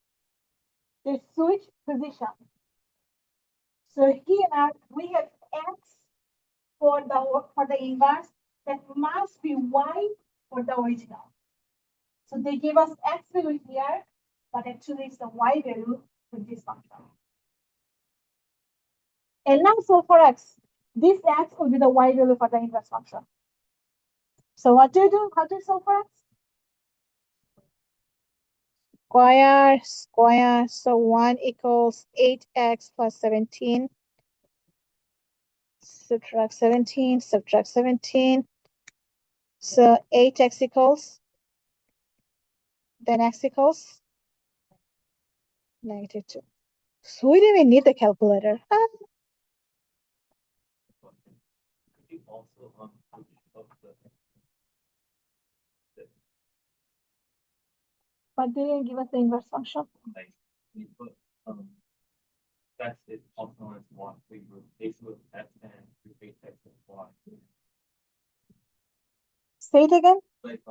They switch position. So here we have x for the inverse, that must be y for the original. So they give us x value here, but actually it's the y value for this function. And now solve for x. This x will be the y value for the inverse function. So what do you do? How do you solve for x? Square. So 1 equals 8x plus 17. Subtract 17. So 8x equals, then x equals -2. So we didn't even need the calculator. But they didn't give us the inverse function. That's it also as one. We replace with x and replace x with y. Say it again. Like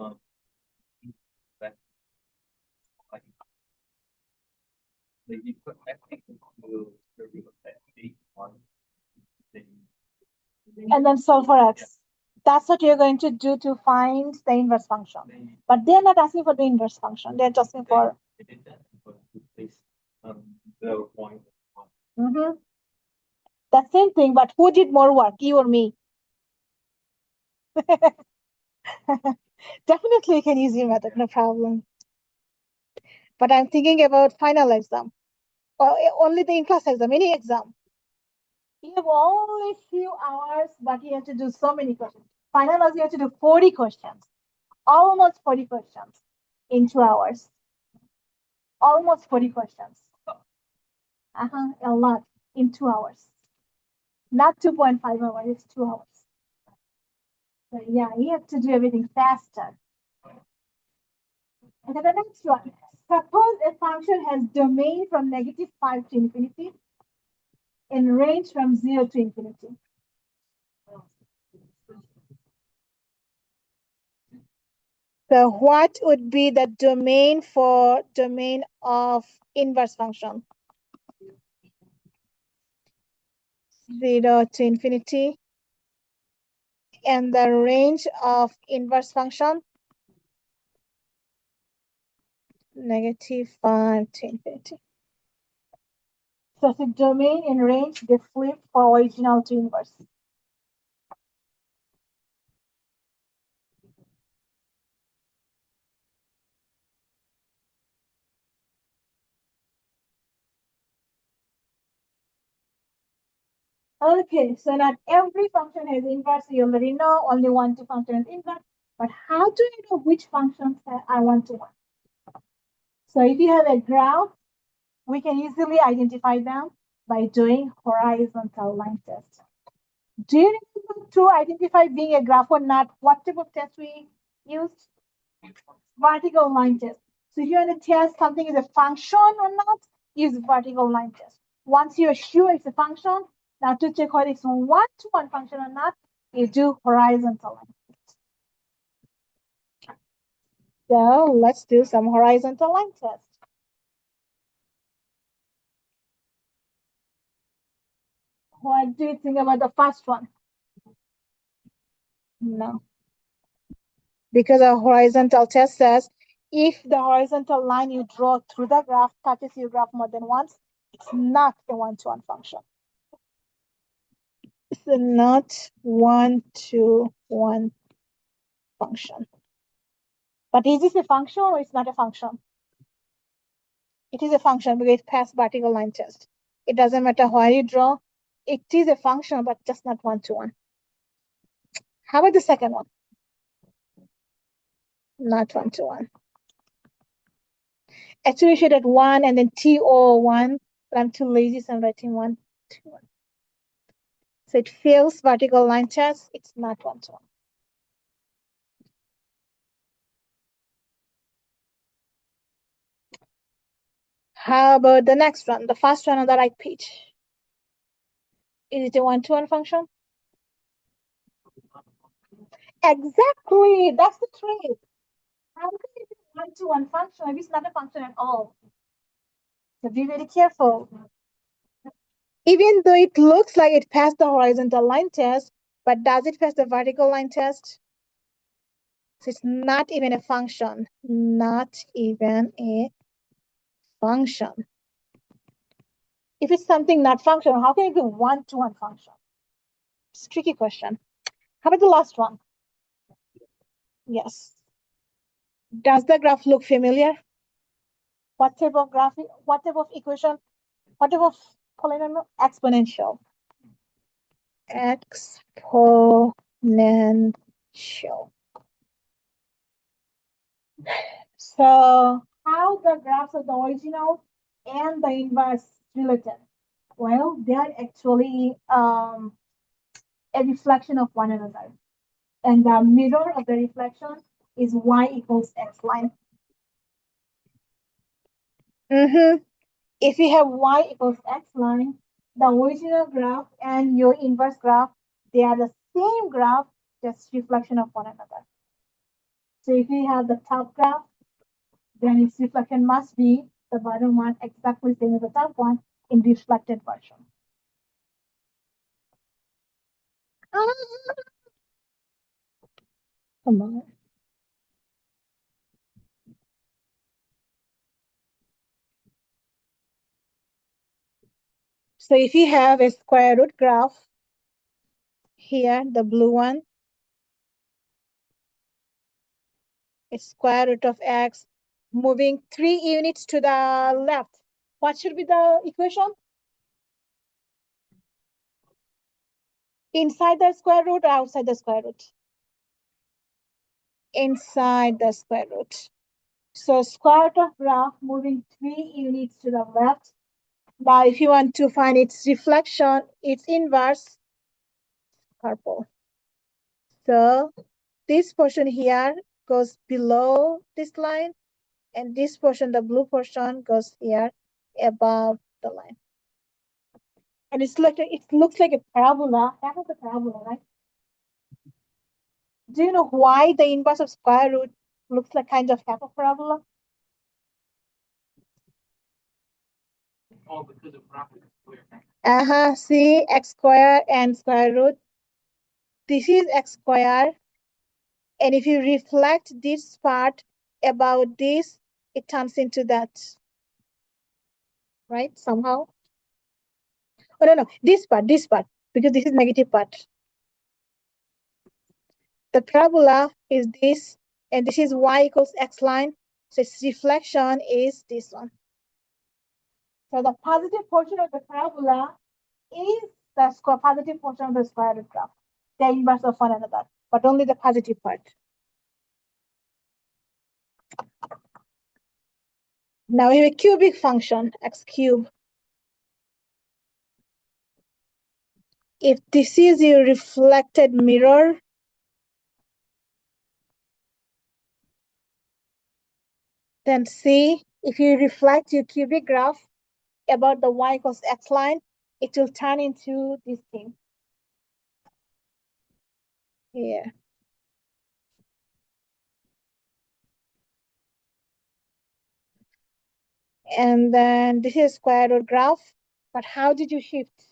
that's like you put x into the root of that 8 1. And then solve for x. That's what you're going to do to find the inverse function. But they're not asking for the inverse function. They're just asking for. The point. The same thing, but who did more work, you or me? Definitely you can use your method, no problem. But I'm thinking about final exam, or only the in-class exam, any exam. You have only few hours, but you have to do so many questions. Final exam, you have to do 40 questions, almost 40 questions in 2 hours. Almost 40 questions. A lot in 2 hours. Not 2.5 hours, it's 2 hours. So yeah, you have to do everything faster. Okay, the next one. Suppose a function has domain from -5 to infinity and range from 0 to infinity. So what would be the domain for domain of inverse function? 0 to infinity. And the range of inverse function? -5 to infinity. So the domain and range, they flip from original to inverse. Okay, so not every function has inverse. You already know only one, two function has inverse. But how do I know which functions I want to want? So if you have a graph, we can easily identify them by doing horizontal line test. Do you remember to identify being a graph or not? What type of test we used? Vertical line test. So if you want to test something is a function or not, use vertical line test. Once you're sure it's a function, now to check whether it's one-to-one function or not, you do horizontal line test. So let's do some horizontal line test. What do you think about the first one? No. Because a horizontal test says if the horizontal line you draw through the graph touches your graph more than once, it's not a one-to-one function. It's a not one-to-one function. But is this a function or it's not a function? It is a function because it passed vertical line test. It doesn't matter where you draw. It is a function, but just not one-to-one. How about the second one? Not one-to-one. Actually, we should add 1 and then T01, but I'm too lazy, so I'm writing 1, 2, 1. So it fails vertical line test. It's not one-to-one. How about the next one, the first one on the right page? Is it a one-to-one function? Exactly, that's the trick. How can it be one-to-one function if it's not a function at all? So be very careful. Even though it looks like it passed the horizontal line test, but does it pass the vertical line test? So it's not even a function, not even a function. If it's something not functional, how can it be one-to-one function? It's a tricky question. How about the last one? Yes. Does the graph look familiar? What type of graph? What type of equation? What type of polynomial? Exponential. Exponential. So how the graphs of the original and the inverse related? Well, they are actually a reflection of one another. And the mirror of the reflection is y equals x line. If you have y equals x line, the original graph and your inverse graph, they are the same graph, just reflection of one another. So if you have the top graph, then its reflection must be the bottom one exactly same as the top one in reflected version. Come on. So if you have a square root graph, here, the blue one, is square root of x moving 3 units to the left. What should be the equation? Inside the square root or outside the square root? Inside the square root. So square root of graph moving 3 units to the left. Now, if you want to find its reflection, its inverse, purple. So this portion here goes below this line, and this portion, the blue portion, goes here above the line. And it looks like a parabola. That was a parabola, right? Do you know why the inverse of square root Looks like kind of hyperparabola. Oh, because of bracket square. See, x square and square root. This is x square. And if you reflect this part about this, it turns into that. Right? Somehow. Oh, no, this part, because this is negative part. The parabola is this, and this is y equals x line. So its reflection is this one. So the positive portion of the parabola is the positive portion of the square root graph. They're inverse of one another, but only the positive part. Now we have a cubic function, x cubed. If this is your reflected mirror, then see, if you reflect your cubic graph about the y equals x line, it will turn into this thing here. And then this is square root graph, but how did you shift?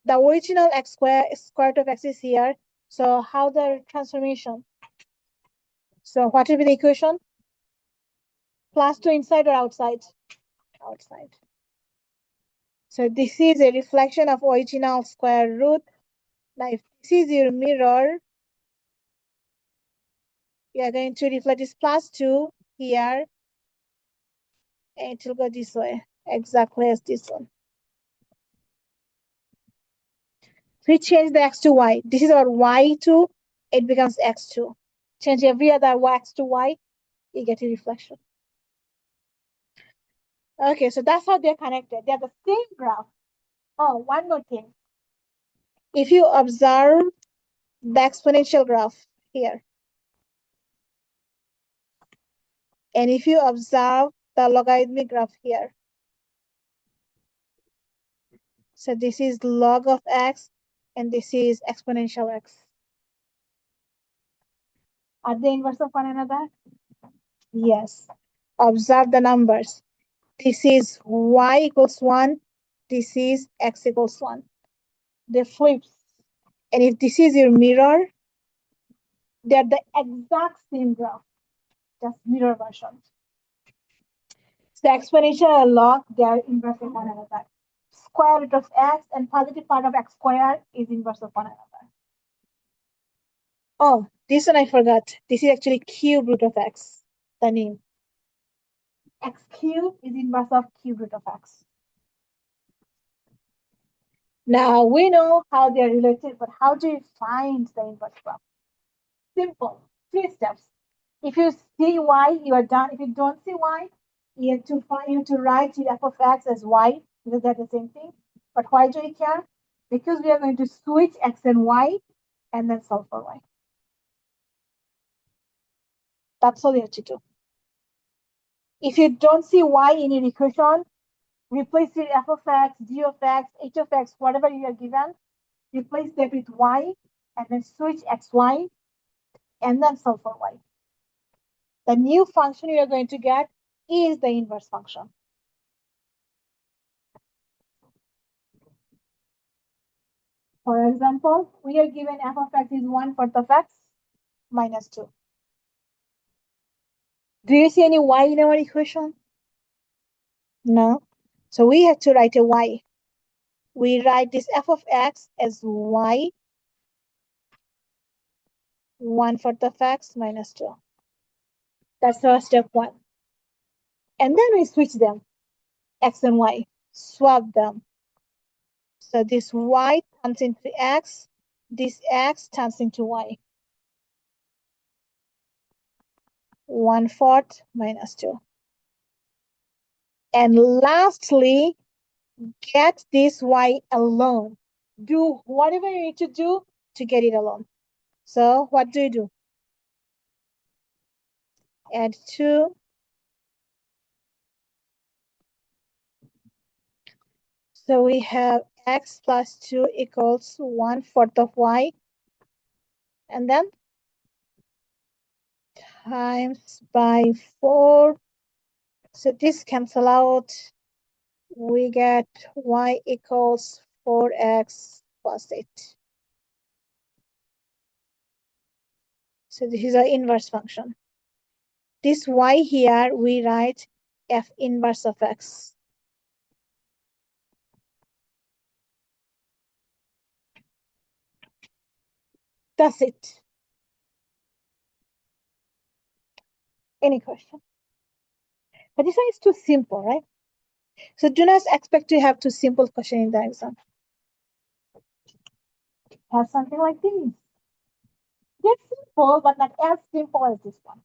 The original x square root of x is here. So how the transformation? So what will be the equation? Plus 2 inside or outside? Outside. So this is a reflection of original square root. Now if this is your mirror, you are going to reflect this plus 2 here, and it will go this way, exactly as this one. We change the x to y. This is our y2, it becomes x2. Change every other x to y, you get a reflection. Okay, so that's how they're connected. They're the same graph. Oh, one more thing. If you observe the exponential graph here, and if you observe the logarithmic graph here, so this is log of x, and this is exponential x. Are they inverse of one another? Yes. Observe the numbers. This is y equals 1. This is x equals 1. They flips. And if this is your mirror, they're the exact same graph, just mirror versions. So exponential and log, they are inverse of one another. Square root of x and positive part of x squared is inverse of one another. Oh, this one I forgot. This is actually cube root of x, the name. X cubed is inverse of cube root of x. Now we know how they are related, but how do you find the inverse graph? Simple, 3 steps. If you see y, you are done. If you don't see y, you have to write f of x as y, because they're the same thing. But why do we care? Because we are going to switch x and y and then solve for y. That's all you have to do. If you don't see y in your equation, replace your f of x, g of x, h of x, whatever you are given, replace that with y, and then switch xy, and then solve for y. The new function you are going to get is the inverse function. For example, we are given f of x is 1/4 of x minus 2. Do you see any y in our equation? No. So we have to write a y. We write this f of x as y 1/4 of x minus 2. That's our step 1. And then we switch them, x and y, swap them. So this y turns into x, this x turns into y. 1/4 minus 2. And lastly, get this y alone. Do whatever you need to do to get it alone. So what do you do? Add 2. So we have x plus 2 equals 1/4 of y. And then times by 4. So this cancel out. We get y equals 4x plus 8. So this is our inverse function. This y here, we write f inverse of x. That's it. Any question? But this one is too simple, right? So do not expect to have too simple question in the exam. Have something like this. Get simple, but not as simple as this one.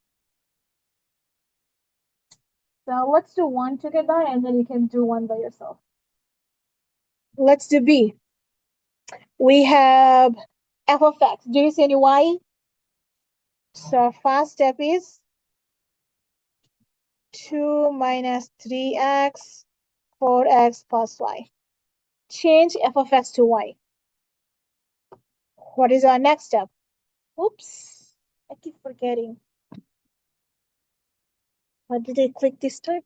So let's do one together, and then you can do one by yourself. Let's do B. We have f of x. Do you see any y? So first step is 2 minus 3x, 4x plus y. Change f of x to y. What is our next step? Oops, I keep forgetting. What did I click this time?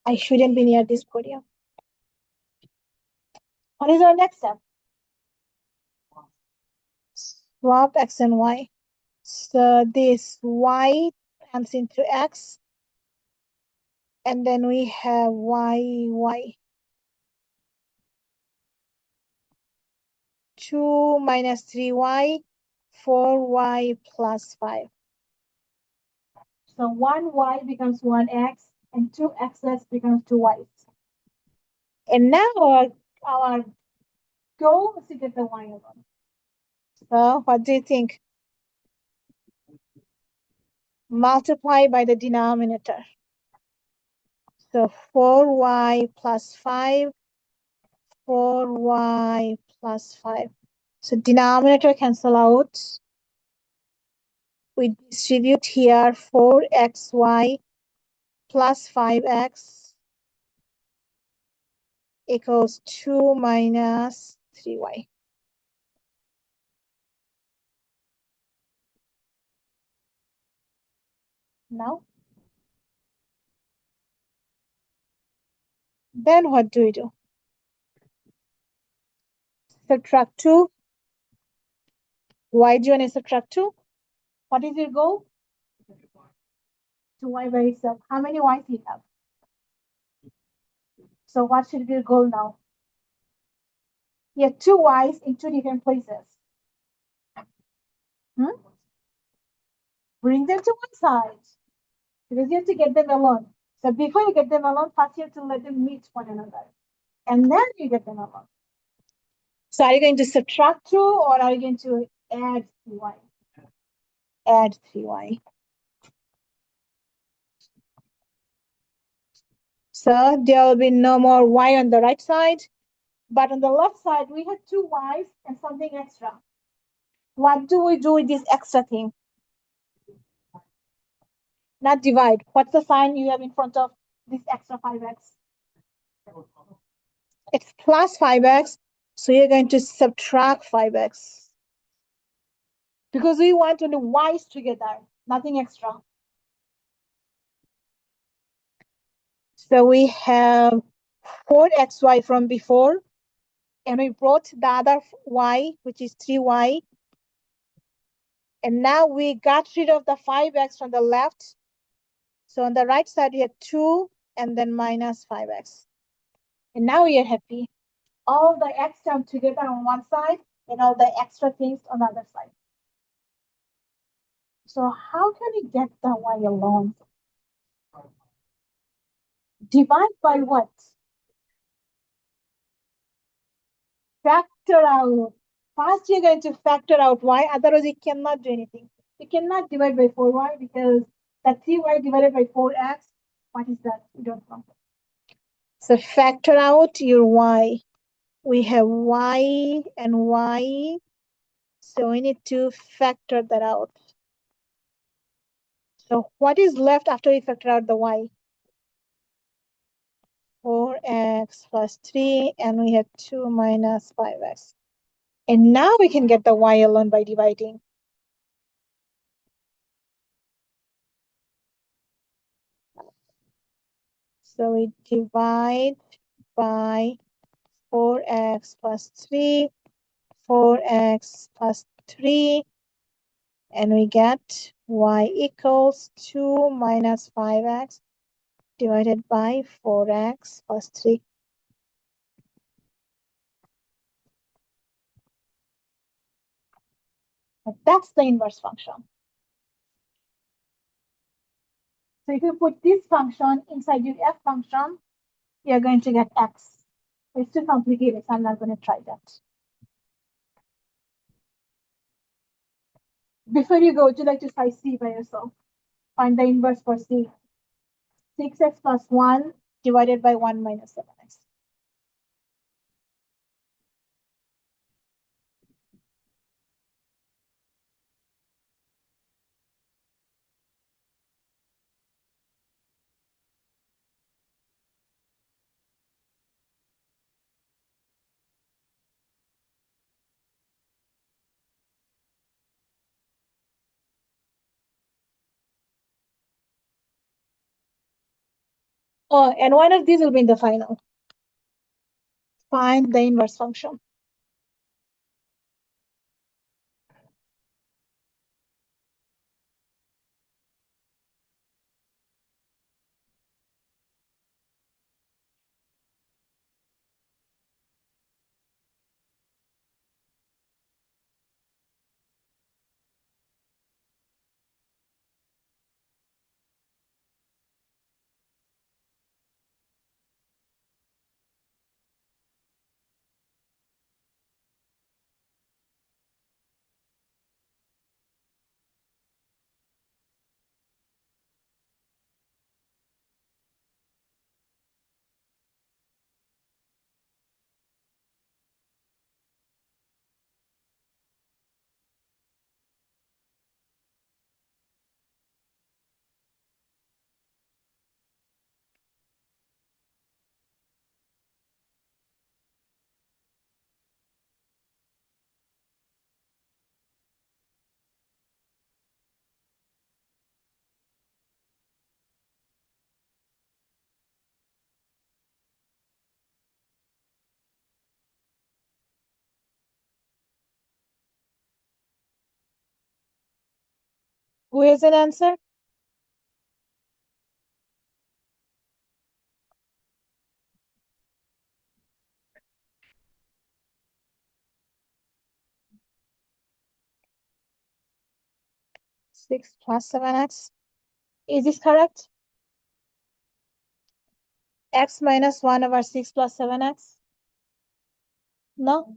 I shouldn't be near this podium. What is our next step? Swap x and y. So this y turns into x, and then we have y. 2 minus 3y, 4y plus 5. So 1y becomes 1x, and 2x's becomes 2y's. And now our goal is to get the y alone. So what do you think? Multiply by the denominator. So 4y plus 5, 4y plus 5. So denominator cancel out. We distribute here 4xy plus 5x equals 2 minus 3y. Now, then what do we do? Subtract 2. Why do you want to subtract 2? What is your goal? To y by itself. How many y's do you have? So what should be your goal now? You have 2 y's in 2 different places. Bring them to one side. Because you have to get them alone. So before you get them alone, first you have to let them meet one another. And then you get them alone. So are you going to subtract 2 or are you going to add 3y? Add 3y. So there will be no more y on the right side. But on the left side, we have 2 y's and something extra. What do we do with this extra thing? Not divide. What's the sign you have in front of this extra 5x? It's plus 5x. So you're going to subtract 5x. Because we want only y's together, nothing extra. So we have 4xy from before, and we brought the other y, which is 3y. And now we got rid of the 5x from the left. So on the right side, we have 2 and then minus 5x. And now we are happy. All the x terms together on one side and all the extra things on the other side. So how can we get the y alone? Divide by what? Factor out. First, you're going to factor out y, otherwise you cannot do anything. You cannot divide by 4y because that 3y divided by 4x, what is that? You don't know. So factor out your y. We have y and y. So we need to factor that out. So what is left after we factor out the y? 4 4x plus 3, and we have 2 minus 5x. And now we can get the y alone by dividing. So we divide by 4x plus 3, 4x plus 3, and we get y equals 2 minus 5x divided by 4x plus 3. That's the inverse function. So if you put this function inside your f function, you're going to get x. It's too complicated, so I'm not going to try that. Before you go, would you like to try c by yourself? Find the inverse for c. 6x plus 1 divided by 1 minus 7x. Oh, and one of these will be in the final. Find the inverse function. Who has an answer? Six plus 7x. Is this correct? X minus 1 over 6 plus 7x? No?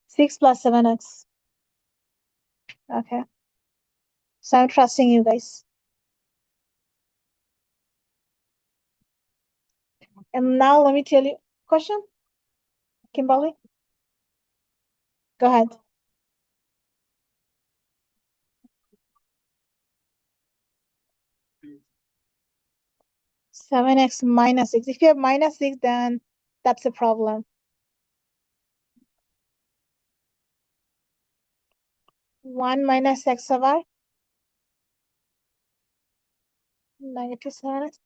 6 plus 7x. Okay. So I'm trusting you guys. And now let me tell you. Question? Kimberly? Go ahead. 7x minus 6. If you have minus 6, then that's a problem. 1 minus x over negative 7x.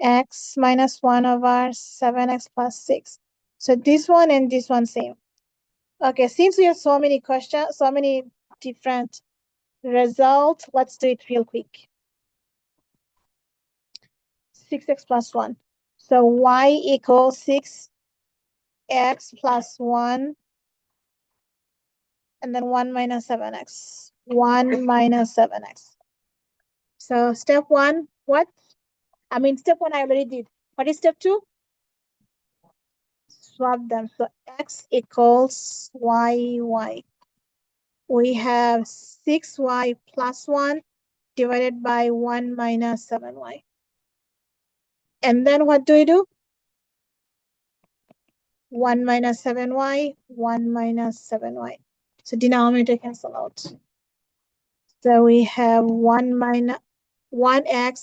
X minus 1 over 7x plus 6. So this one and this one same. Okay, since we have so many questions, so many different results, let's do it real quick. 6x plus 1. So y equals 6x plus 1, and then 1 minus 7x. 1 minus 7x. So step 1, what? I mean, step 1 I already did. What is step 2? Swap them. So x equals y. We have 6y plus 1 divided by 1 minus 7y. And then what do we do? 1 minus 7y, 1 minus 7y. So denominator cancel out. So we have 1x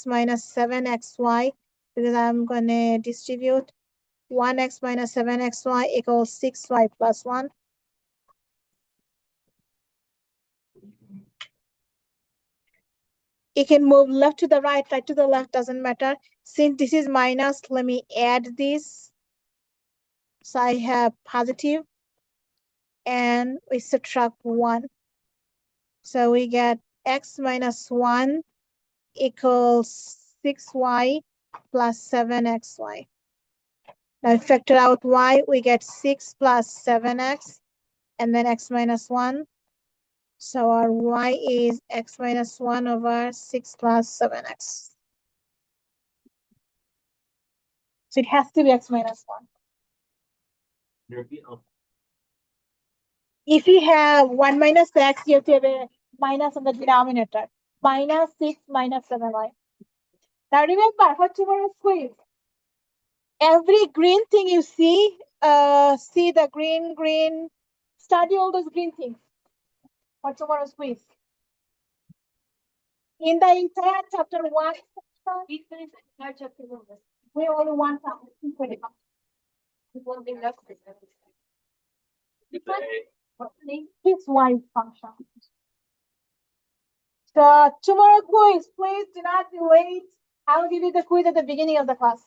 minus 7xy, because I'm going to distribute 1x minus 7xy equals 6y plus 1. You can move left to the right to the left, doesn't matter. Since this is minus, let me add this. So I have positive, and we subtract 1. So we get x minus 1 equals 6y plus 7xy. Now factor out y, we get 6 plus 7x, and then x minus 1. So our y is x minus 1 over 6 plus 7x. So it has to be x minus 1. If you have 1 minus x, you have to have a minus on the denominator. Minus 6 minus 7y. Now remember, for tomorrow's quiz, every green thing you see the green, study all those green things for tomorrow's quiz. In the entire chapter 1, we only want something. His wife function. So tomorrow quiz, please do not be late. I'll give you the quiz at the beginning of the class.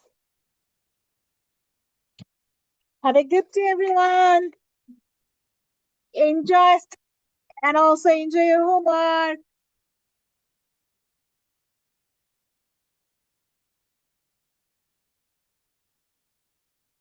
Have a good day, everyone. Enjoy and also enjoy your homework.